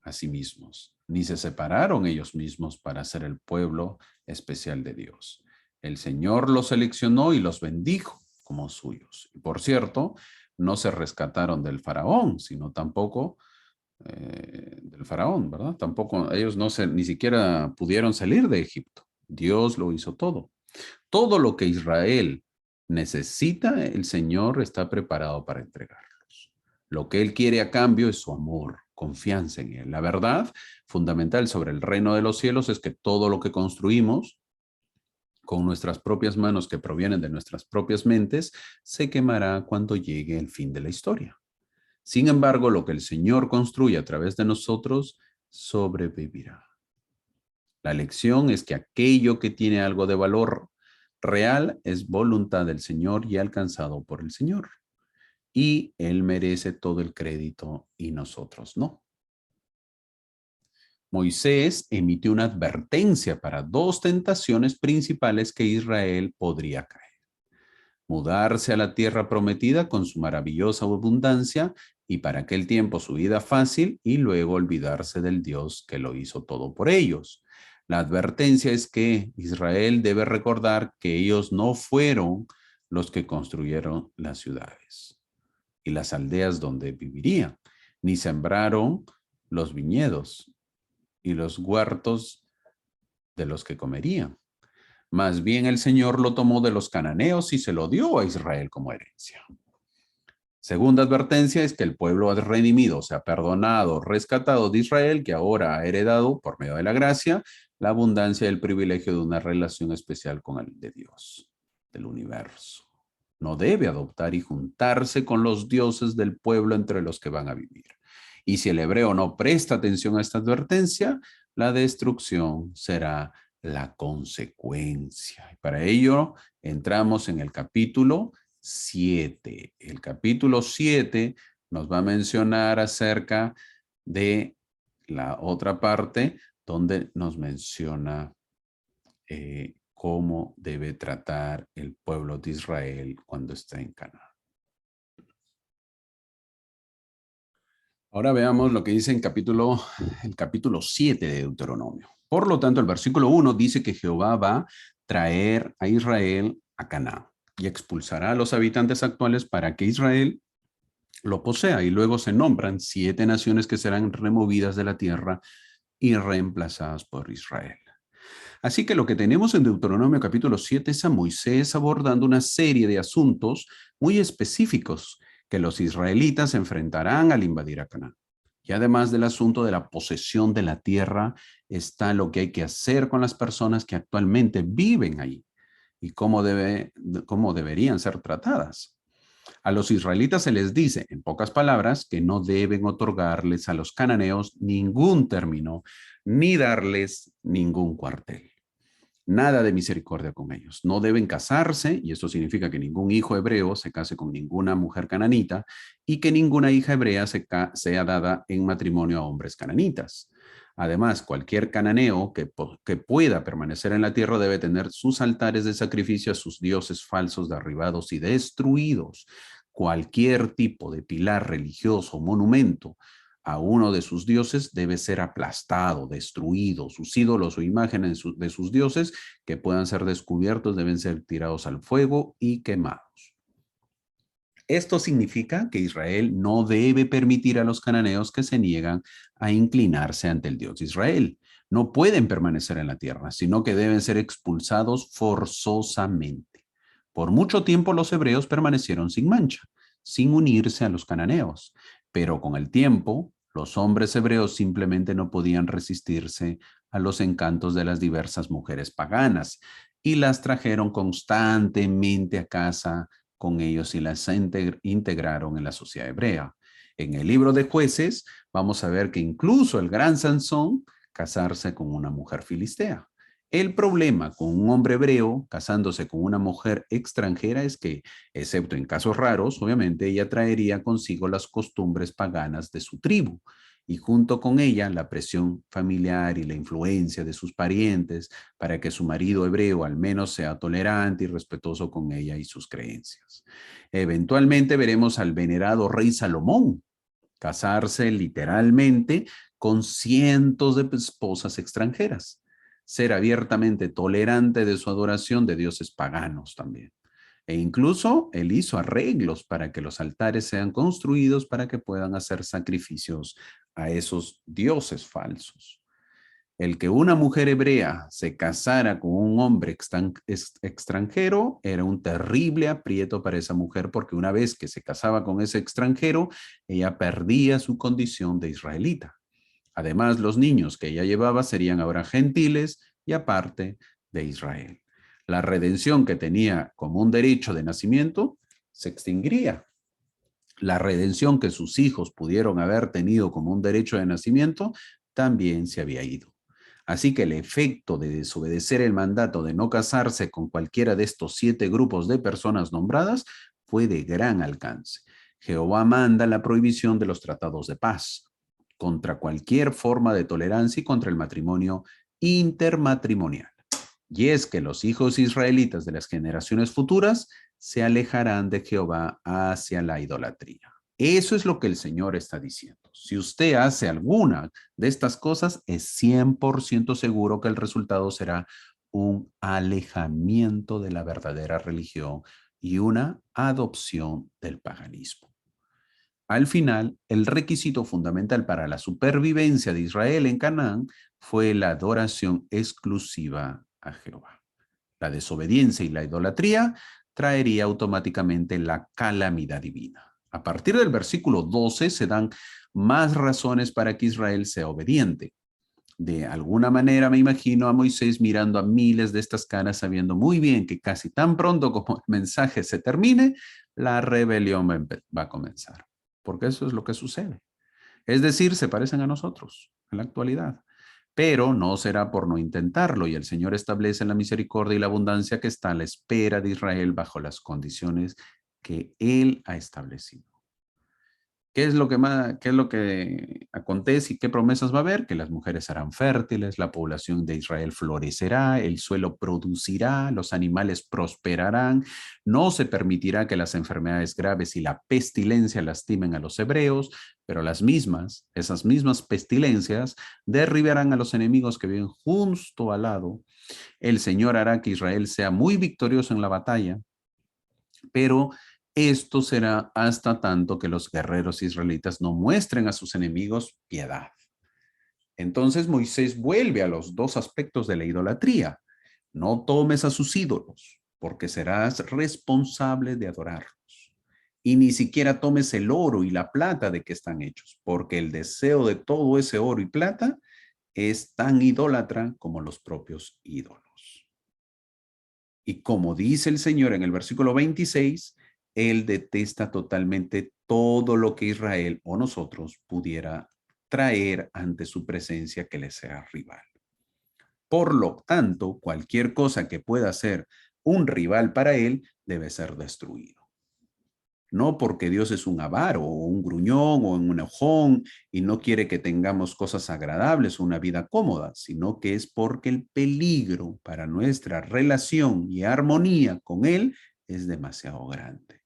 a sí mismos, ni se separaron ellos mismos para ser el pueblo especial de Dios. El Señor los seleccionó y los bendijo como suyos. Y por cierto, no se rescataron del faraón, sino tampoco del faraón, ¿verdad? Tampoco ellos ni siquiera pudieron salir de Egipto. Dios lo hizo todo. Todo lo que Israel necesita, el Señor está preparado para entregarlos. Lo que Él quiere a cambio es su amor, confianza en Él. La verdad fundamental sobre el reino de los cielos es que todo lo que construimos con nuestras propias manos que provienen de nuestras propias mentes se quemará cuando llegue el fin de la historia. Sin embargo, lo que el Señor construye a través de nosotros sobrevivirá. La lección es que aquello que tiene algo de valor real es voluntad del Señor y alcanzado por el Señor. Y Él merece todo el crédito y nosotros no. Moisés emitió una advertencia para dos tentaciones principales que Israel podría caer. Mudarse a la tierra prometida con su maravillosa abundancia y para aquel tiempo su vida fácil y luego olvidarse del Dios que lo hizo todo por ellos. La advertencia es que Israel debe recordar que ellos no fueron los que construyeron las ciudades y las aldeas donde vivirían, ni sembraron los viñedos y los huertos de los que comerían. Más bien el Señor lo tomó de los cananeos y se lo dio a Israel como herencia. Segunda advertencia es que el pueblo redimido, o sea, perdonado, rescatado de Israel, que ahora ha heredado por medio de la gracia la abundancia y el privilegio de una relación especial con el de Dios, del universo. No debe adoptar y juntarse con los dioses del pueblo entre los que van a vivir. Y si el hebreo no presta atención a esta advertencia, la destrucción será la consecuencia. Y para ello entramos en el capítulo 7. El capítulo 7 nos va a mencionar acerca de la otra parte donde nos menciona cómo debe tratar el pueblo de Israel cuando está en Canaán. Ahora veamos lo que dice en el capítulo 7 de Deuteronomio. Por lo tanto, el versículo 1 dice que Jehová va a traer a Israel a Canaán y expulsará a los habitantes actuales para que Israel lo posea. Y luego se nombran 7 naciones que serán removidas de la tierra y reemplazadas por Israel. Así que lo que tenemos en Deuteronomio capítulo 7 es a Moisés abordando una serie de asuntos muy específicos que los israelitas enfrentarán al invadir a Canaán. Y además del asunto de la posesión de la tierra, está lo que hay que hacer con las personas que actualmente viven ahí y cómo deberían ser tratadas. A los israelitas se les dice, en pocas palabras, que no deben otorgarles a los cananeos ningún término, ni darles ningún cuartel. Nada de misericordia con ellos. No deben casarse, y esto significa que ningún hijo hebreo se case con ninguna mujer cananita y que ninguna hija hebrea sea dada en matrimonio a hombres cananitas. Además, cualquier cananeo que pueda permanecer en la tierra debe tener sus altares de sacrificio a sus dioses falsos derribados y destruidos. Cualquier tipo de pilar religioso o monumento a uno de sus dioses debe ser aplastado, destruido. Sus ídolos o imágenes de sus dioses que puedan ser descubiertos deben ser tirados al fuego y quemados. Esto significa que Israel no debe permitir a los cananeos que se niegan a inclinarse ante el Dios de Israel. No pueden permanecer en la tierra, sino que deben ser expulsados forzosamente. Por mucho tiempo los hebreos permanecieron sin mancha, sin unirse a los cananeos, pero con el tiempo los hombres hebreos simplemente no podían resistirse a los encantos de las diversas mujeres paganas y las trajeron constantemente a casa con ellos y las integraron en la sociedad hebrea. En el libro de Jueces vamos a ver que incluso el gran Sansón casarse con una mujer filistea. El problema con un hombre hebreo casándose con una mujer extranjera es que, excepto en casos raros, obviamente ella traería consigo las costumbres paganas de su tribu y junto con ella la presión familiar y la influencia de sus parientes para que su marido hebreo al menos sea tolerante y respetuoso con ella y sus creencias. Eventualmente veremos al venerado rey Salomón casarse literalmente con cientos de esposas extranjeras, ser abiertamente tolerante de su adoración de dioses paganos también. E incluso él hizo arreglos para que los altares sean construidos para que puedan hacer sacrificios a esos dioses falsos. El que una mujer hebrea se casara con un hombre extranjero era un terrible aprieto para esa mujer porque una vez que se casaba con ese extranjero, ella perdía su condición de israelita. Además, los niños que ella llevaba serían ahora gentiles y aparte de Israel. La redención que tenía como un derecho de nacimiento se extinguiría. La redención que sus hijos pudieron haber tenido como un derecho de nacimiento también se había ido. Así que el efecto de desobedecer el mandato de no casarse con cualquiera de estos 7 grupos de personas nombradas fue de gran alcance. Jehová manda la prohibición de los tratados de paz contra cualquier forma de tolerancia y contra el matrimonio intermatrimonial. Y es que los hijos israelitas de las generaciones futuras se alejarán de Jehová hacia la idolatría. Eso es lo que el Señor está diciendo. Si usted hace alguna de estas cosas, es 100% seguro que el resultado será un alejamiento de la verdadera religión y una adopción del paganismo. Al final, el requisito fundamental para la supervivencia de Israel en Canaán fue la adoración exclusiva a Jehová. La desobediencia y la idolatría traería automáticamente la calamidad divina. A partir del versículo 12 se dan más razones para que Israel sea obediente. De alguna manera me imagino a Moisés mirando a miles de estas caras sabiendo muy bien que casi tan pronto como el mensaje se termine, la rebelión va a comenzar. Porque eso es lo que sucede. Es decir, se parecen a nosotros en la actualidad. Pero no será por no intentarlo, y el Señor establece la misericordia y la abundancia que está a la espera de Israel bajo las condiciones que Él ha establecido. ¿Qué es lo que acontece y qué promesas va a haber? Que las mujeres serán fértiles, la población de Israel florecerá, el suelo producirá, los animales prosperarán, no se permitirá que las enfermedades graves y la pestilencia lastimen a los hebreos, pero esas mismas pestilencias derribarán a los enemigos que viven justo al lado. El Señor hará que Israel sea muy victorioso en la batalla, pero esto será hasta tanto que los guerreros israelitas no muestren a sus enemigos piedad. Entonces Moisés vuelve a los dos aspectos de la idolatría. No tomes a sus ídolos, porque serás responsable de adorarlos. Y ni siquiera tomes el oro y la plata de que están hechos, porque el deseo de todo ese oro y plata es tan idólatra como los propios ídolos. Y como dice el Señor en el versículo 26, Él detesta totalmente todo lo que Israel o nosotros pudiera traer ante su presencia que le sea rival. Por lo tanto, cualquier cosa que pueda ser un rival para Él debe ser destruido. No porque Dios es un avaro o un gruñón o un enojón y no quiere que tengamos cosas agradables o una vida cómoda, sino que es porque el peligro para nuestra relación y armonía con Él es demasiado grande.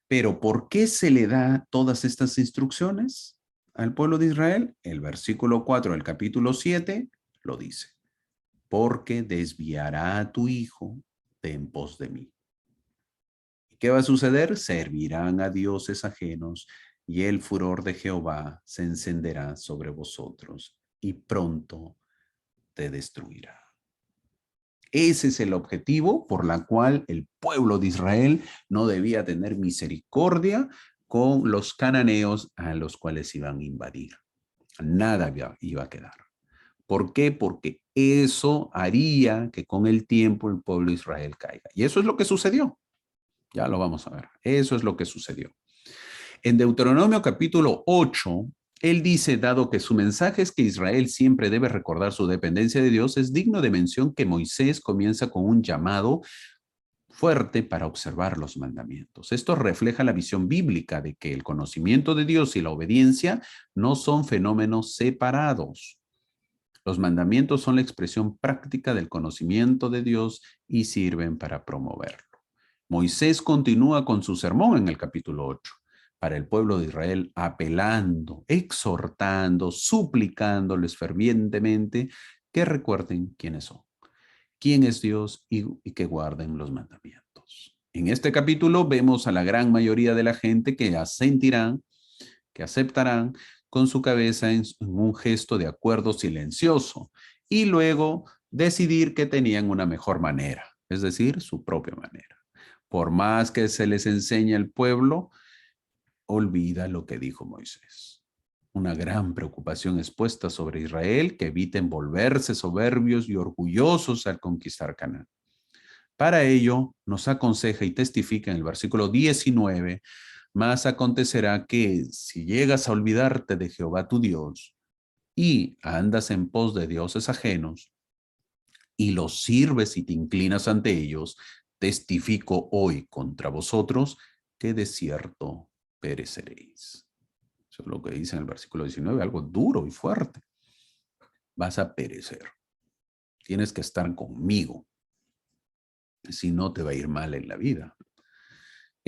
Pero ¿por qué se le da todas estas instrucciones al pueblo de Israel? El versículo 4 del capítulo 7 lo dice. Porque desviará a tu hijo de en pos de mí. ¿Qué va a suceder? Servirán a dioses ajenos y el furor de Jehová se encenderá sobre vosotros y pronto te destruirá. Ese es el objetivo por la cual el pueblo de Israel no debía tener misericordia con los cananeos a los cuales iban a invadir. Nada iba a quedar. ¿Por qué? Porque eso haría que con el tiempo el pueblo de Israel caiga. Y eso es lo que sucedió. Ya lo vamos a ver. Eso es lo que sucedió. En Deuteronomio capítulo 8, él dice, dado que su mensaje es que Israel siempre debe recordar su dependencia de Dios, es digno de mención que Moisés comienza con un llamado fuerte para observar los mandamientos. Esto refleja la visión bíblica de que el conocimiento de Dios y la obediencia no son fenómenos separados. Los mandamientos son la expresión práctica del conocimiento de Dios y sirven para promoverlo. Moisés continúa con su sermón en el capítulo 8 para el pueblo de Israel, apelando, exhortando, suplicándoles fervientemente que recuerden quiénes son, quién es Dios y que guarden los mandamientos. En este capítulo vemos a la gran mayoría de la gente que asentirán, que aceptarán con su cabeza en un gesto de acuerdo silencioso y luego decidir que tenían una mejor manera, es decir, su propia manera. Por más que se les enseñe al pueblo, olvida lo que dijo Moisés. Una gran preocupación es puesta sobre Israel, que eviten volverse soberbios y orgullosos al conquistar Canaán. Para ello, nos aconseja y testifica en el versículo 19, mas acontecerá que si llegas a olvidarte de Jehová tu Dios y andas en pos de dioses ajenos y los sirves y te inclinas ante ellos, testifico hoy contra vosotros que de cierto pereceréis. Eso es lo que dice en el versículo 19, algo duro y fuerte. Vas a perecer. Tienes que estar conmigo. Si no, te va a ir mal en la vida.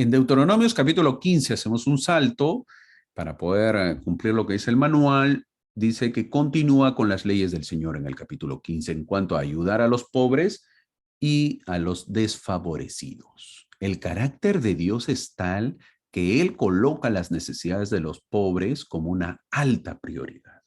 En Deuteronomios capítulo 15 hacemos un salto para poder cumplir lo que dice el manual. Dice que continúa con las leyes del Señor en el capítulo 15 en cuanto a ayudar a los pobres y a los desfavorecidos. El carácter de Dios es tal que Él coloca las necesidades de los pobres como una alta prioridad,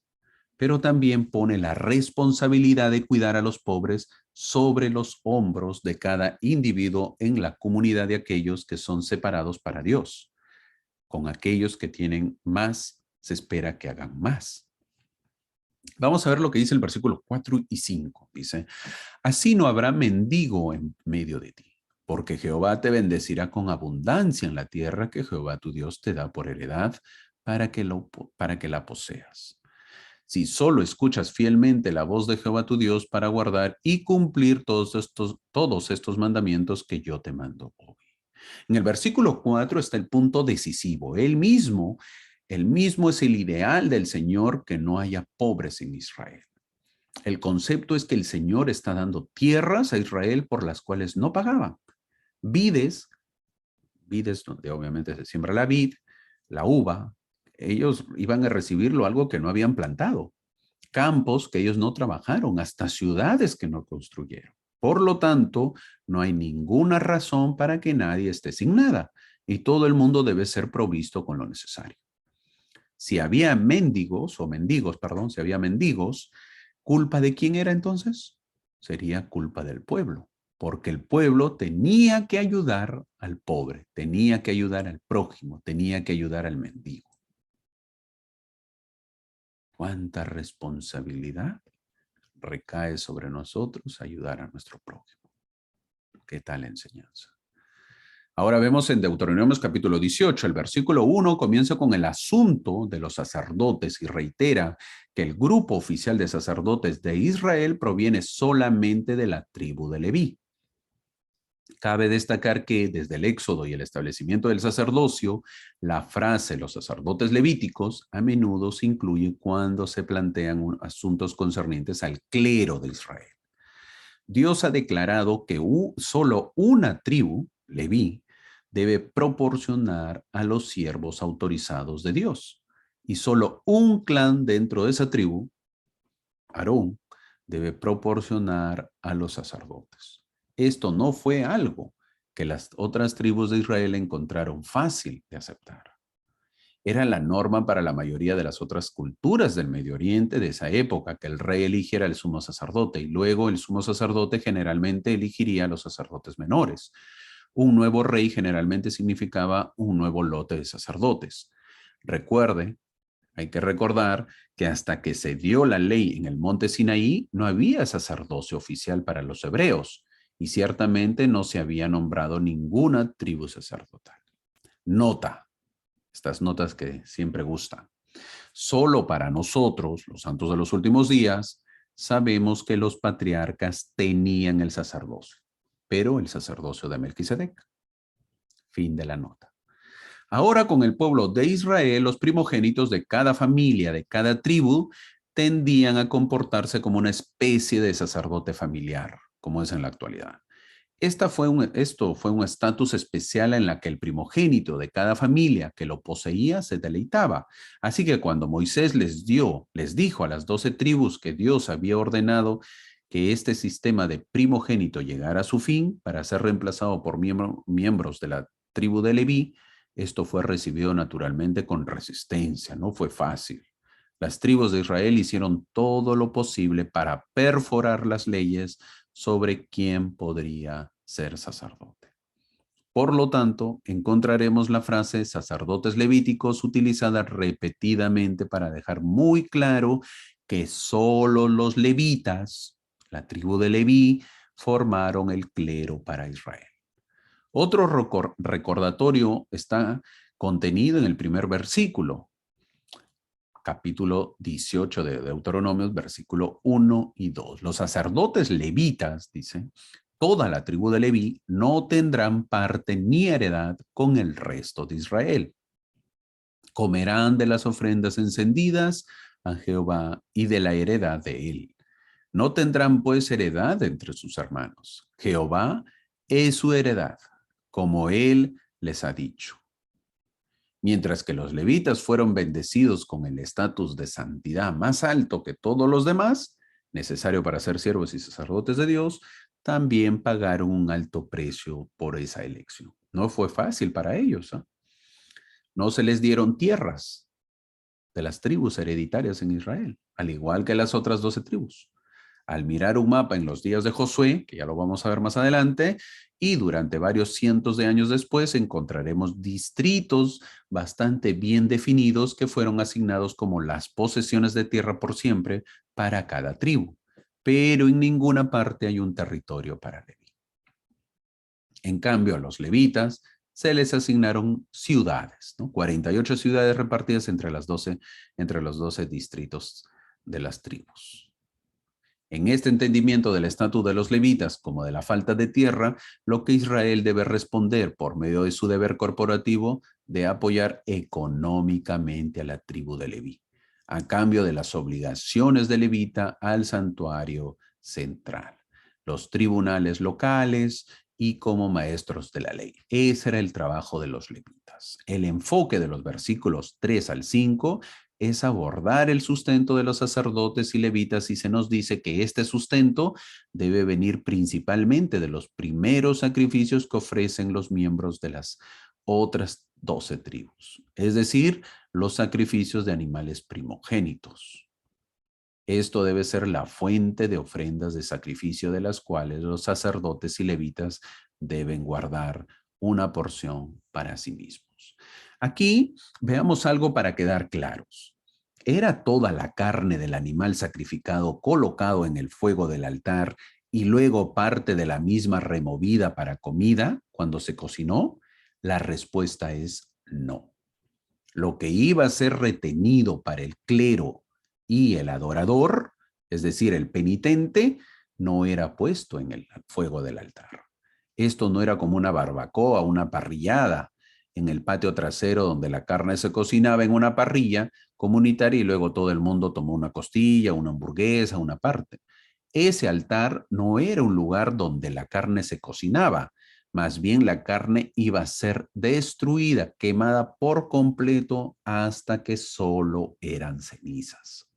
pero también pone la responsabilidad de cuidar a los pobres sobre los hombros de cada individuo en la comunidad de aquellos que son separados para Dios. Con aquellos que tienen más, se espera que hagan más. Vamos a ver lo que dice el versículo 4 y 5. Dice, así no habrá mendigo en medio de ti, porque Jehová te bendecirá con abundancia en la tierra que Jehová tu Dios te da por heredad para que la poseas. Si solo escuchas fielmente la voz de Jehová tu Dios para guardar y cumplir todos estos mandamientos que yo te mando hoy. En el versículo 4 está el punto decisivo. Él mismo es el ideal del Señor, que no haya pobres en Israel. El concepto es que el Señor está dando tierras a Israel por las cuales no pagaba. Vides donde obviamente se siembra la vid, la uva, ellos iban a recibirlo algo que no habían plantado. Campos que ellos no trabajaron, hasta ciudades que no construyeron. Por lo tanto, no hay ninguna razón para que nadie esté sin nada y todo el mundo debe ser provisto con lo necesario. Si había si había mendigos, ¿culpa de quién era entonces? Sería culpa del pueblo, porque el pueblo tenía que ayudar al pobre, tenía que ayudar al prójimo, tenía que ayudar al mendigo. ¿Cuánta responsabilidad recae sobre nosotros ayudar a nuestro prójimo? ¿Qué tal enseñanza? Ahora vemos en Deuteronomios capítulo 18, el versículo 1 comienza con el asunto de los sacerdotes y reitera que el grupo oficial de sacerdotes de Israel proviene solamente de la tribu de Leví. Cabe destacar que desde el Éxodo y el establecimiento del sacerdocio, la frase los sacerdotes levíticos a menudo se incluye cuando se plantean asuntos concernientes al clero de Israel. Dios ha declarado que solo una tribu, Leví, debe proporcionar a los siervos autorizados de Dios. Y solo un clan dentro de esa tribu, Aarón, debe proporcionar a los sacerdotes. Esto no fue algo que las otras tribus de Israel encontraron fácil de aceptar. Era la norma para la mayoría de las otras culturas del Medio Oriente de esa época que el rey eligiera al sumo sacerdote y luego el sumo sacerdote generalmente elegiría a los sacerdotes menores. Un nuevo rey generalmente significaba un nuevo lote de sacerdotes. Hay que recordar que hasta que se dio la ley en el monte Sinaí no había sacerdocio oficial para los hebreos y ciertamente no se había nombrado ninguna tribu sacerdotal. Nota. Estas notas que siempre gustan. Solo para nosotros, los santos de los últimos días, sabemos que los patriarcas tenían el sacerdocio, pero el sacerdocio de Melquisedec. Fin de la nota. Ahora con el pueblo de Israel, los primogénitos de cada familia, de cada tribu, tendían a comportarse como una especie de sacerdote familiar, como es en la actualidad. Esto fue un estatus especial en la que el primogénito de cada familia que lo poseía se deleitaba. Así que cuando Moisés les dijo a las 12 tribus que Dios había ordenado que este sistema de primogénito llegara a su fin para ser reemplazado por miembros de la tribu de Leví, esto fue recibido naturalmente con resistencia, no fue fácil. Las tribus de Israel hicieron todo lo posible para perforar las leyes sobre quién podría ser sacerdote. Por lo tanto, encontraremos la frase sacerdotes levíticos utilizada repetidamente para dejar muy claro que solo los levitas, la tribu de Leví, formaron el clero para Israel. Otro recordatorio está contenido en el primer versículo, capítulo 18 de Deuteronomios, versículo 1 y 2. Los sacerdotes levitas, dice, toda la tribu de Leví no tendrán parte ni heredad con el resto de Israel. Comerán de las ofrendas encendidas a Jehová y de la heredad de él. No tendrán pues heredad entre sus hermanos. Jehová es su heredad, como él les ha dicho. Mientras que los levitas fueron bendecidos con el estatus de santidad más alto que todos los demás, necesario para ser siervos y sacerdotes de Dios, también pagaron un alto precio por esa elección. No fue fácil para ellos, ¿eh? No se les dieron tierras de las tribus hereditarias en Israel, al igual que las otras 12 tribus. Al mirar un mapa en los días de Josué, que ya lo vamos a ver más adelante, y durante varios cientos de años después encontraremos distritos bastante bien definidos que fueron asignados como las posesiones de tierra por siempre para cada tribu, pero en ninguna parte hay un territorio para Leví. En cambio, a los levitas se les asignaron ciudades, ¿no? 48 ciudades repartidas entre los 12 distritos de las tribus. En este entendimiento del estatus de los levitas como de la falta de tierra, lo que Israel debe responder por medio de su deber corporativo de apoyar económicamente a la tribu de Leví, a cambio de las obligaciones de levita al santuario central, los tribunales locales y como maestros de la ley. Ese era el trabajo de los levitas. El enfoque de los versículos 3 al 5 es abordar el sustento de los sacerdotes y levitas y se nos dice que este sustento debe venir principalmente de los primeros sacrificios que ofrecen los miembros de las otras 12 tribus, es decir, los sacrificios de animales primogénitos. Esto debe ser la fuente de ofrendas de sacrificio de las cuales los sacerdotes y levitas deben guardar una porción para sí mismos. Aquí veamos algo para quedar claros. ¿Era toda la carne del animal sacrificado colocado en el fuego del altar y luego parte de la misma removida para comida cuando se cocinó? La respuesta es no. Lo que iba a ser retenido para el clero y el adorador, es decir, el penitente, no era puesto en el fuego del altar. Esto no era como una barbacoa, una parrillada en el patio trasero donde la carne se cocinaba en una parrilla comunitaria y luego todo el mundo tomó una costilla, una hamburguesa, una parte. Ese altar no era un lugar donde la carne se cocinaba, más bien la carne iba a ser destruida, quemada por completo hasta que solo eran cenizas.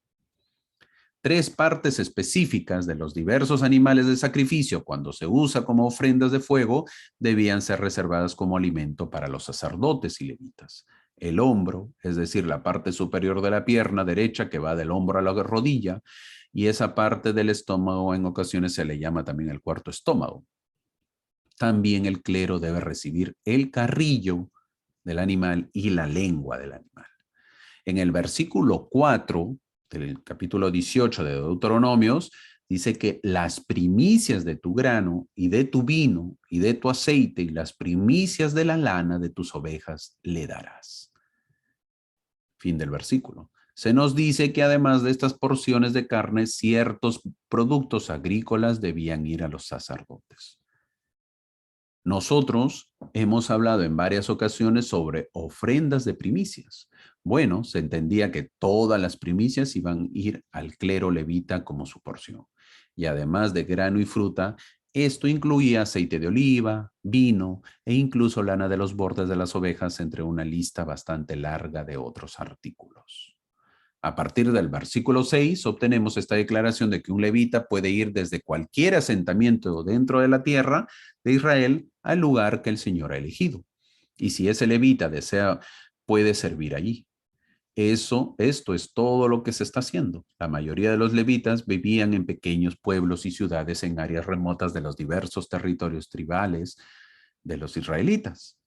3 partes específicas de los diversos animales de sacrificio cuando se usa como ofrendas de fuego debían ser reservadas como alimento para los sacerdotes y levitas. El hombro, es decir, la parte superior de la pierna derecha que va del hombro a la rodilla, y esa parte del estómago en ocasiones se le llama también el cuarto estómago. También el clero debe recibir el carrillo del animal y la lengua del animal. En el versículo 4 del capítulo 18 de Deuteronomios, dice que las primicias de tu grano y de tu vino y de tu aceite y las primicias de la lana de tus ovejas le darás. Fin del versículo. Se nos dice que además de estas porciones de carne, ciertos productos agrícolas debían ir a los sacerdotes. Nosotros hemos hablado en varias ocasiones sobre ofrendas de primicias. Bueno, se entendía que todas las primicias iban a ir al clero levita como su porción. Y además de grano y fruta, esto incluía aceite de oliva, vino e incluso lana de los bordes de las ovejas, entre una lista bastante larga de otros artículos. A partir del versículo 6 obtenemos esta declaración de que un levita puede ir desde cualquier asentamiento dentro de la tierra de Israel al lugar que el Señor ha elegido. Y si ese levita desea, puede servir allí. Esto es todo lo que se está haciendo. La mayoría de los levitas vivían en pequeños pueblos y ciudades en áreas remotas de los diversos territorios tribales de los israelitas.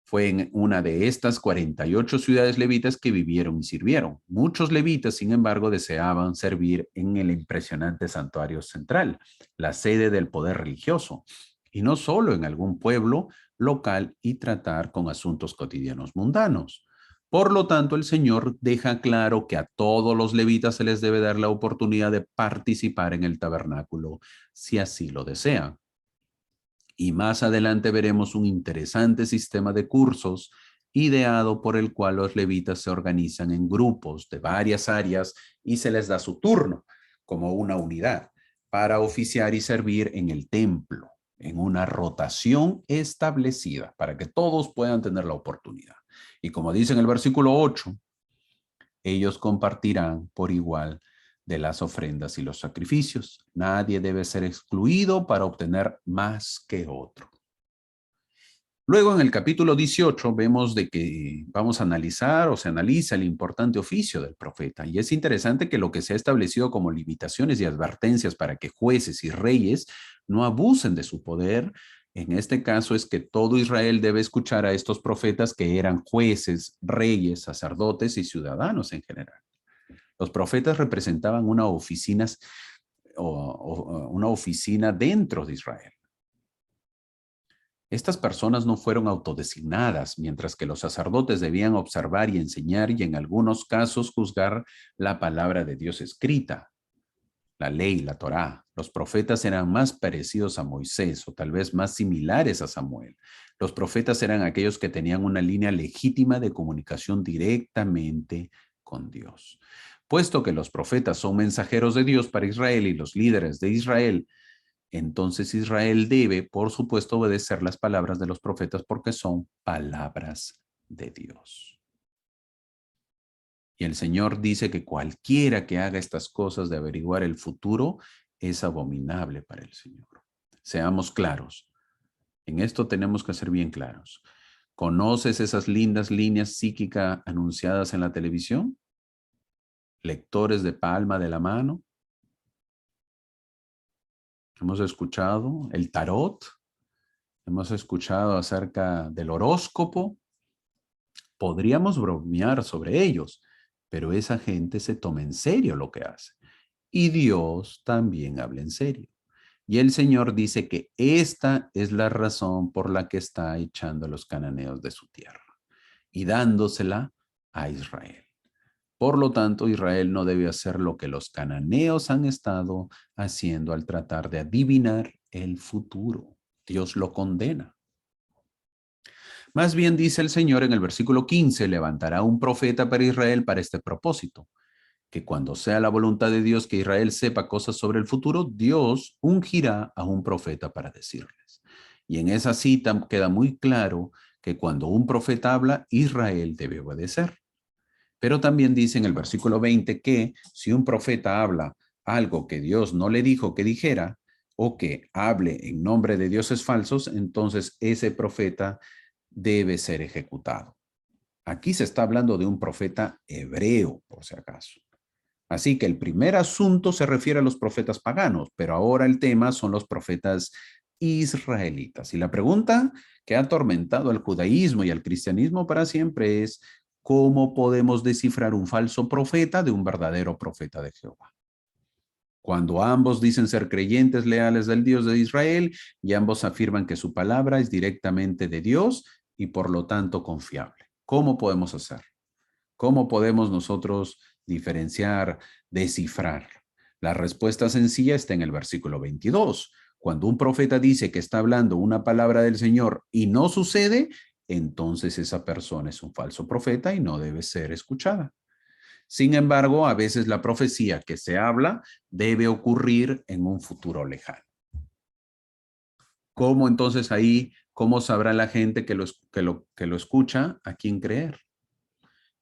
Fue en una de estas 48 ciudades levitas que vivieron y sirvieron. Muchos levitas, sin embargo, deseaban servir en el impresionante santuario central, la sede del poder religioso, y no solo en algún pueblo local y tratar con asuntos cotidianos mundanos. Por lo tanto, el Señor deja claro que a todos los levitas se les debe dar la oportunidad de participar en el tabernáculo si así lo desean. Y más adelante veremos un interesante sistema de cursos ideado por el cual los levitas se organizan en grupos de varias áreas y se les da su turno como una unidad para oficiar y servir en el templo. en una rotación establecida para que todos puedan tener la oportunidad. Y como dice en el versículo 8, ellos compartirán por igual de las ofrendas y los sacrificios. Nadie debe ser excluido para obtener más que otro. Luego en el capítulo 18 vemos de que vamos a analizar o se analiza el importante oficio del profeta. Y es interesante que lo que se ha establecido como limitaciones y advertencias para que jueces y reyes no abusen de su poder, en este caso es que todo Israel debe escuchar a estos profetas que eran jueces, reyes, sacerdotes y ciudadanos en general. Los profetas representaban una oficina dentro de Israel. Estas personas no fueron autodesignadas, mientras que los sacerdotes debían observar y enseñar y en algunos casos juzgar la palabra de Dios escrita, la ley, la Torá. Los profetas eran más parecidos a Moisés o tal vez más similares a Samuel. Los profetas eran aquellos que tenían una línea legítima de comunicación directamente con Dios. Puesto que los profetas son mensajeros de Dios para Israel y los líderes de Israel, entonces Israel debe, por supuesto, obedecer las palabras de los profetas porque son palabras de Dios. Y el Señor dice que cualquiera que haga estas cosas de averiguar el futuro es abominable para el Señor. Seamos claros. En esto tenemos que ser bien claros. ¿Conoces esas lindas líneas psíquicas anunciadas en la televisión? Lectores de palma de la mano. Hemos escuchado el tarot. Hemos escuchado acerca del horóscopo. Podríamos bromear sobre ellos, pero esa gente se toma en serio lo que hace. Y Dios también habla en serio. Y el Señor dice que esta es la razón por la que está echando a los cananeos de su tierra y dándosela a Israel. Por lo tanto, Israel no debe hacer lo que los cananeos han estado haciendo al tratar de adivinar el futuro. Dios lo condena. Más bien dice el Señor en el versículo 15, levantará un profeta para Israel para este propósito, que cuando sea la voluntad de Dios que Israel sepa cosas sobre el futuro, Dios ungirá a un profeta para decirles. Y en esa cita queda muy claro que cuando un profeta habla, Israel debe obedecer. Pero también dice en el versículo 20 que si un profeta habla algo que Dios no le dijo que dijera o que hable en nombre de dioses falsos, entonces ese profeta debe ser ejecutado. Aquí se está hablando de un profeta hebreo, por si acaso. Así que el primer asunto se refiere a los profetas paganos, pero ahora el tema son los profetas israelitas. Y la pregunta que ha atormentado al judaísmo y al cristianismo para siempre es, ¿cómo podemos descifrar un falso profeta de un verdadero profeta de Jehová? Cuando ambos dicen ser creyentes leales del Dios de Israel y ambos afirman que su palabra es directamente de Dios y por lo tanto confiable. ¿Cómo podemos hacer? ¿Cómo podemos nosotros diferenciar, descifrar? La respuesta sencilla está en el versículo 22. Cuando un profeta dice que está hablando una palabra del Señor y no sucede, entonces esa persona es un falso profeta y no debe ser escuchada. Sin embargo, a veces la profecía que se habla debe ocurrir en un futuro lejano. ¿Cómo entonces ahí, cómo sabrá la gente que lo escucha a quién creer?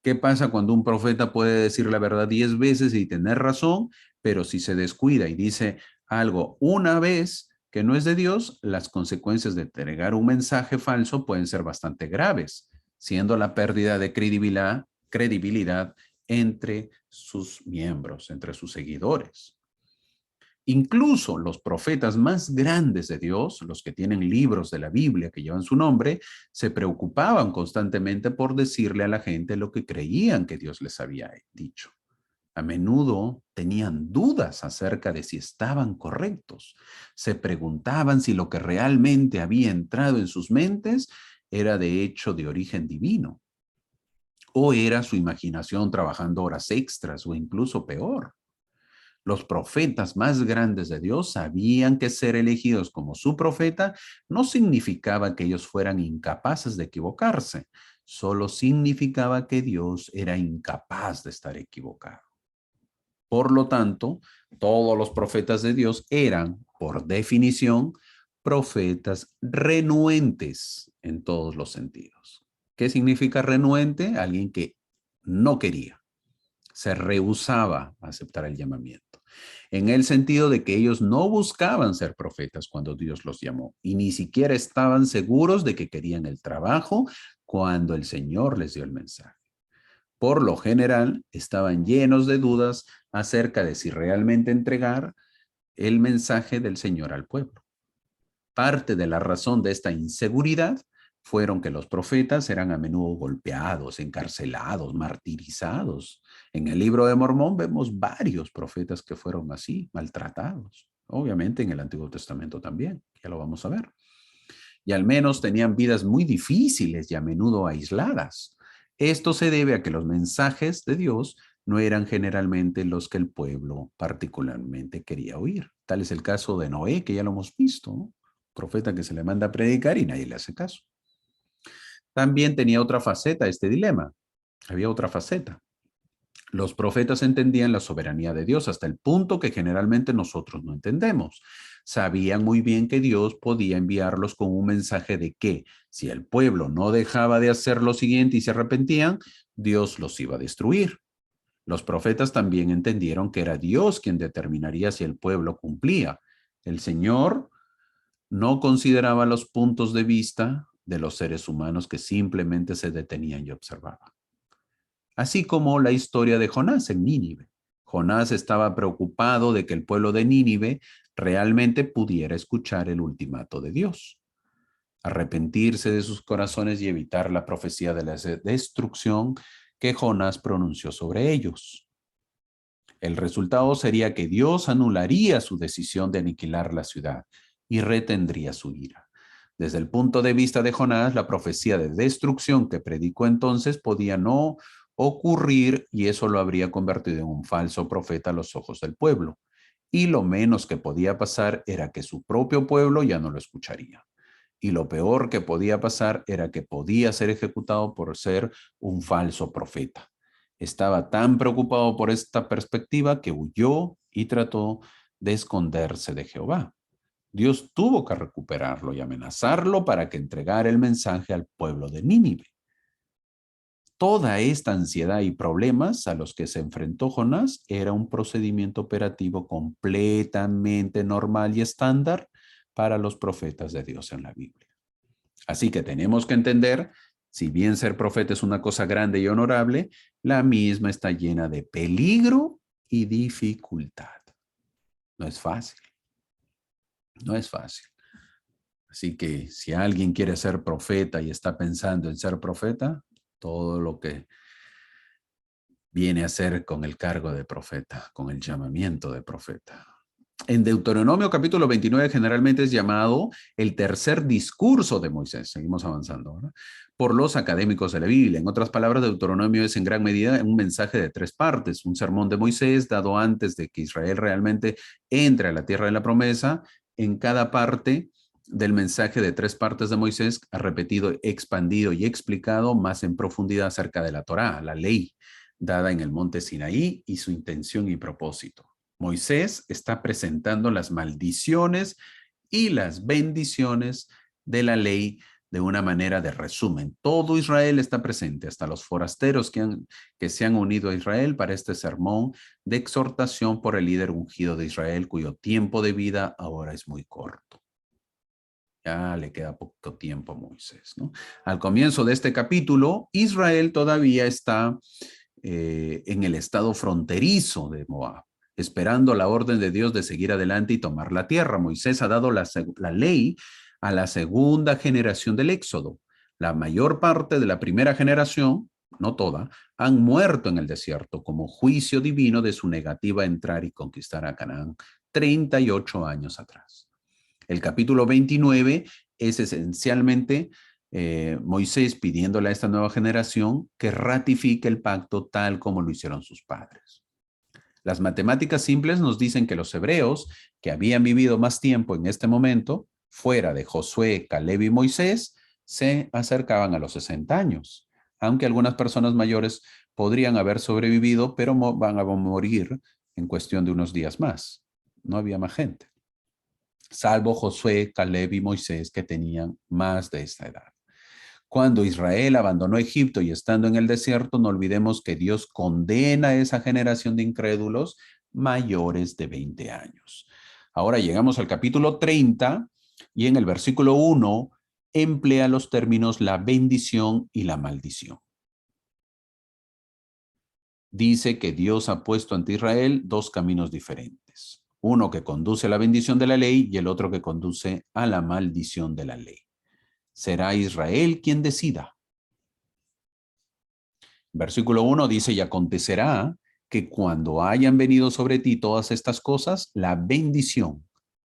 ¿Qué pasa cuando un profeta puede decir la verdad 10 veces y tener razón, pero si se descuida y dice algo una vez que no es de Dios, las consecuencias de entregar un mensaje falso pueden ser bastante graves, siendo la pérdida de credibilidad entre sus miembros, entre sus seguidores. Incluso los profetas más grandes de Dios, los que tienen libros de la Biblia que llevan su nombre, se preocupaban constantemente por decirle a la gente lo que creían que Dios les había dicho. A menudo tenían dudas acerca de si estaban correctos. Se preguntaban si lo que realmente había entrado en sus mentes era de hecho de origen divino o era su imaginación trabajando horas extras o incluso peor. Los profetas más grandes de Dios sabían que ser elegidos como su profeta no significaba que ellos fueran incapaces de equivocarse, solo significaba que Dios era incapaz de estar equivocado. Por lo tanto, todos los profetas de Dios eran, por definición, profetas renuentes en todos los sentidos. ¿Qué significa renuente? Alguien que no quería, se rehusaba a aceptar el llamamiento, en el sentido de que ellos no buscaban ser profetas cuando Dios los llamó y ni siquiera estaban seguros de que querían el trabajo cuando el Señor les dio el mensaje. Por lo general, estaban llenos de dudas acerca de si realmente entregar el mensaje del Señor al pueblo. Parte de la razón de esta inseguridad fueron que los profetas eran a menudo golpeados, encarcelados, martirizados. En el libro de Mormón vemos varios profetas que fueron así, maltratados. Obviamente en el Antiguo Testamento también, ya lo vamos a ver. Y al menos tenían vidas muy difíciles y a menudo aisladas. Esto se debe a que los mensajes de Dios no eran generalmente los que el pueblo particularmente quería oír. Tal es el caso de Noé, que ya lo hemos visto, ¿no? Profeta que se le manda a predicar y nadie le hace caso. También tenía otra faceta este dilema. Había otra faceta. Los profetas entendían la soberanía de Dios hasta el punto que generalmente nosotros no entendemos. Sabían muy bien que Dios podía enviarlos con un mensaje de que si el pueblo no dejaba de hacer lo siguiente y se arrepentían, Dios los iba a destruir. Los profetas también entendieron que era Dios quien determinaría si el pueblo cumplía. El Señor no consideraba los puntos de vista de los seres humanos que simplemente se detenían y observaban. Así como la historia de Jonás en Nínive. Jonás estaba preocupado de que el pueblo de Nínive realmente pudiera escuchar el ultimato de Dios, arrepentirse de sus corazones y evitar la profecía de la destrucción que Jonás pronunció sobre ellos. El resultado sería que Dios anularía su decisión de aniquilar la ciudad y retendría su ira. Desde el punto de vista de Jonás, la profecía de destrucción que predicó entonces podía no ocurrir y eso lo habría convertido en un falso profeta a los ojos del pueblo. Y lo menos que podía pasar era que su propio pueblo ya no lo escucharía. Y lo peor que podía pasar era que podía ser ejecutado por ser un falso profeta. Estaba tan preocupado por esta perspectiva que huyó y trató de esconderse de Jehová. Dios tuvo que recuperarlo y amenazarlo para que entregara el mensaje al pueblo de Nínive. Toda esta ansiedad y problemas a los que se enfrentó Jonás era un procedimiento operativo completamente normal y estándar para los profetas de Dios en la Biblia. Así que tenemos que entender, si bien ser profeta es una cosa grande y honorable, la misma está llena de peligro y dificultad. No es fácil. No es fácil. Así que si alguien quiere ser profeta y está pensando en ser profeta, todo lo que viene a ser con el cargo de profeta, con el llamamiento de profeta. En Deuteronomio capítulo 29 generalmente es llamado el tercer discurso de Moisés. Seguimos avanzando, ¿verdad? Por los académicos de la Biblia. En otras palabras, Deuteronomio es en gran medida un mensaje de tres partes. Un sermón de Moisés dado antes de que Israel realmente entre a la tierra de la promesa. En cada parte del mensaje de tres partes de Moisés ha repetido, expandido y explicado más en profundidad acerca de la Torá, la ley dada en el monte Sinaí y su intención y propósito. Moisés está presentando las maldiciones y las bendiciones de la ley de una manera de resumen. Todo Israel está presente, hasta los forasteros que se han unido a Israel para este sermón de exhortación por el líder ungido de Israel, cuyo tiempo de vida ahora es muy corto. Ya le queda poco tiempo a Moisés, ¿no? Al comienzo de este capítulo, Israel todavía está en el estado fronterizo de Moab, esperando la orden de Dios de seguir adelante y tomar la tierra. Moisés ha dado la ley a la segunda generación del Éxodo. La mayor parte de la primera generación, no toda, han muerto en el desierto como juicio divino de su negativa a entrar y conquistar a Canaán 38 años atrás. El capítulo 29 es esencialmente Moisés pidiéndole a esta nueva generación que ratifique el pacto tal como lo hicieron sus padres. Las matemáticas simples nos dicen que los hebreos que habían vivido más tiempo en este momento, fuera de Josué, Caleb y Moisés, se acercaban a los 60 años, aunque algunas personas mayores podrían haber sobrevivido, pero van a morir en cuestión de unos días más. No había más gente. salvo Josué, Caleb y Moisés, que tenían más de esta edad. Cuando Israel abandonó Egipto y estando en el desierto, no olvidemos que Dios condena a esa generación de incrédulos mayores de 20 años. Ahora llegamos al capítulo 30 y en el versículo 1 emplea los términos la bendición y la maldición. Dice que Dios ha puesto ante Israel dos caminos diferentes. Uno que conduce a la bendición de la ley y el otro que conduce a la maldición de la ley. Será Israel quien decida. Versículo 1 dice, y acontecerá que cuando hayan venido sobre ti todas estas cosas, la bendición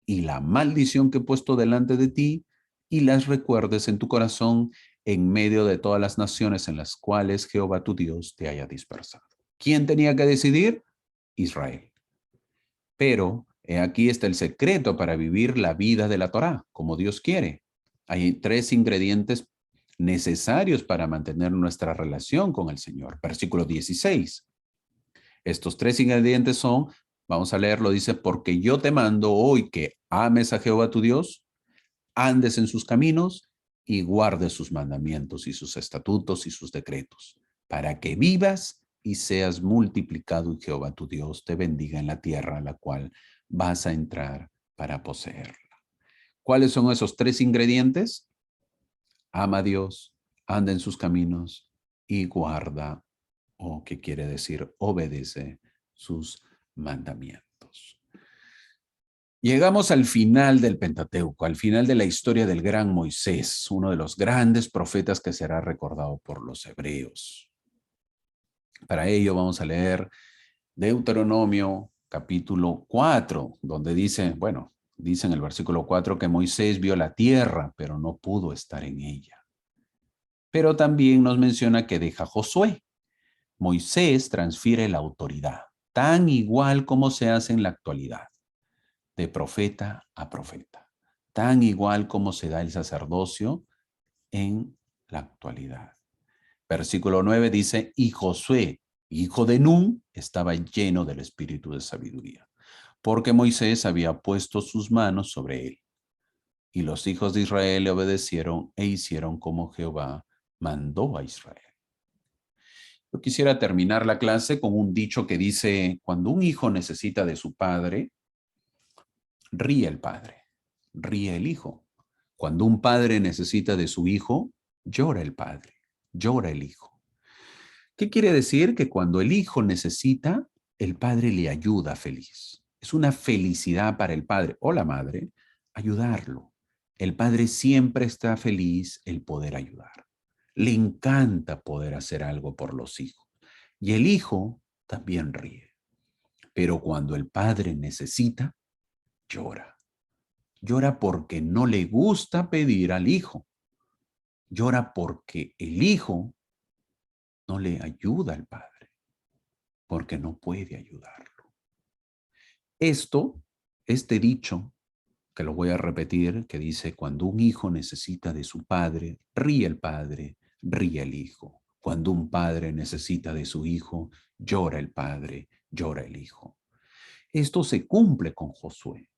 y la maldición que he puesto delante de ti, y las recuerdes en tu corazón en medio de todas las naciones en las cuales Jehová tu Dios te haya dispersado. ¿Quién tenía que decidir? Israel. Pero aquí está el secreto para vivir la vida de la Torá, como Dios quiere. Hay tres ingredientes necesarios para mantener nuestra relación con el Señor. Versículo 16. Estos tres ingredientes son, vamos a leerlo, dice, porque yo te mando hoy que ames a Jehová tu Dios, andes en sus caminos y guardes sus mandamientos y sus estatutos y sus decretos, para que vivas y seas multiplicado y Jehová tu Dios te bendiga en la tierra a la cual vas a entrar para poseerla. ¿Cuáles son esos tres ingredientes? Ama a Dios, anda en sus caminos y guarda, o que quiere decir obedece sus mandamientos. Llegamos al final del Pentateuco, al final de la historia del gran Moisés, uno de los grandes profetas que será recordado por los hebreos. Para ello vamos a leer Deuteronomio capítulo 4, donde dice, bueno, dice en el versículo 4 que Moisés vio la tierra, pero no pudo estar en ella. Pero también nos menciona que deja Josué. Moisés transfiere la autoridad, tan igual como se hace en la actualidad, de profeta a profeta, tan igual como se da el sacerdocio en la actualidad. Versículo 9 dice, y Josué, hijo de Nun, estaba lleno del espíritu de sabiduría, porque Moisés había puesto sus manos sobre él. Y los hijos de Israel le obedecieron e hicieron como Jehová mandó a Israel. Yo quisiera terminar la clase con un dicho que dice, cuando un hijo necesita de su padre, ríe el padre, ríe el hijo. Cuando un padre necesita de su hijo, llora el padre, llora el hijo. ¿Qué quiere decir? Que cuando el hijo necesita, el padre le ayuda feliz. Es una felicidad para el padre o la madre ayudarlo. El padre siempre está feliz el poder ayudar. Le encanta poder hacer algo por los hijos. Y el hijo también ríe. Pero cuando el padre necesita, llora. Llora porque no le gusta pedir al hijo. Llora porque el hijo no le ayuda al padre, porque no puede ayudarlo. Este dicho, que lo voy a repetir, que dice, cuando un hijo necesita de su padre, ríe el padre, ríe el hijo. Cuando un padre necesita de su hijo, llora el padre, llora el hijo. Esto se cumple con Josué.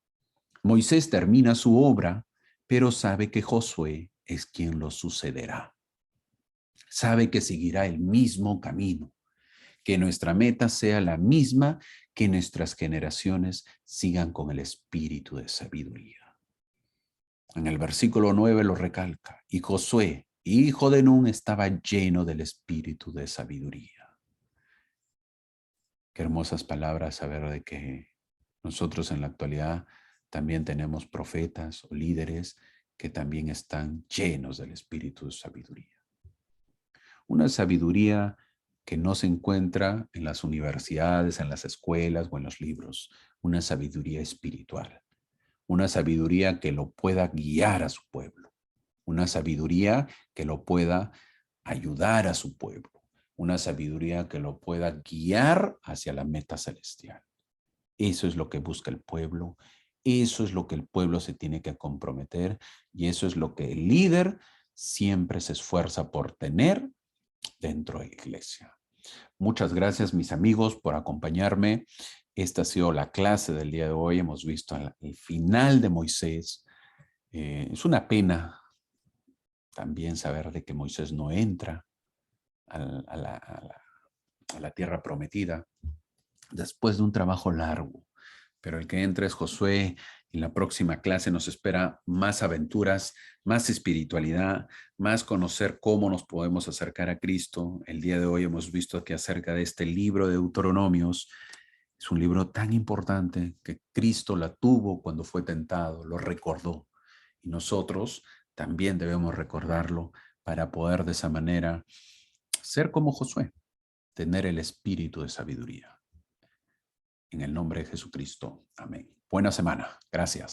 Moisés termina su obra, pero sabe que Josué es quien lo sucederá. Sabe que seguirá el mismo camino, que nuestra meta sea la misma, que nuestras generaciones sigan con el espíritu de sabiduría. En el versículo 9 lo recalca, y Josué, hijo de Nun, estaba lleno del espíritu de sabiduría. Qué hermosas palabras saber de que nosotros en la actualidad también tenemos profetas o líderes que también están llenos del espíritu de sabiduría. Una sabiduría que no se encuentra en las universidades, en las escuelas o en los libros. Una sabiduría espiritual. Una sabiduría que lo pueda guiar a su pueblo. Una sabiduría que lo pueda ayudar a su pueblo. Una sabiduría que lo pueda guiar hacia la meta celestial. Eso es lo que busca el pueblo. Eso es lo que el pueblo se tiene que comprometer y eso es lo que el líder siempre se esfuerza por tener dentro de la iglesia. Muchas gracias, mis amigos, por acompañarme. Esta ha sido la clase del día de hoy. Hemos visto el final de Moisés. Es una pena también saber de que Moisés no entra a la tierra prometida después de un trabajo largo. Pero el que entra es Josué. En la próxima clase nos espera más aventuras, más espiritualidad, más conocer cómo nos podemos acercar a Cristo. El día de hoy hemos visto aquí acerca de este libro de Deuteronomios. Es un libro tan importante que Cristo la tuvo cuando fue tentado, lo recordó. Y nosotros también debemos recordarlo para poder de esa manera ser como Josué, tener el espíritu de sabiduría. En el nombre de Jesucristo. Amén. Buena semana. Gracias.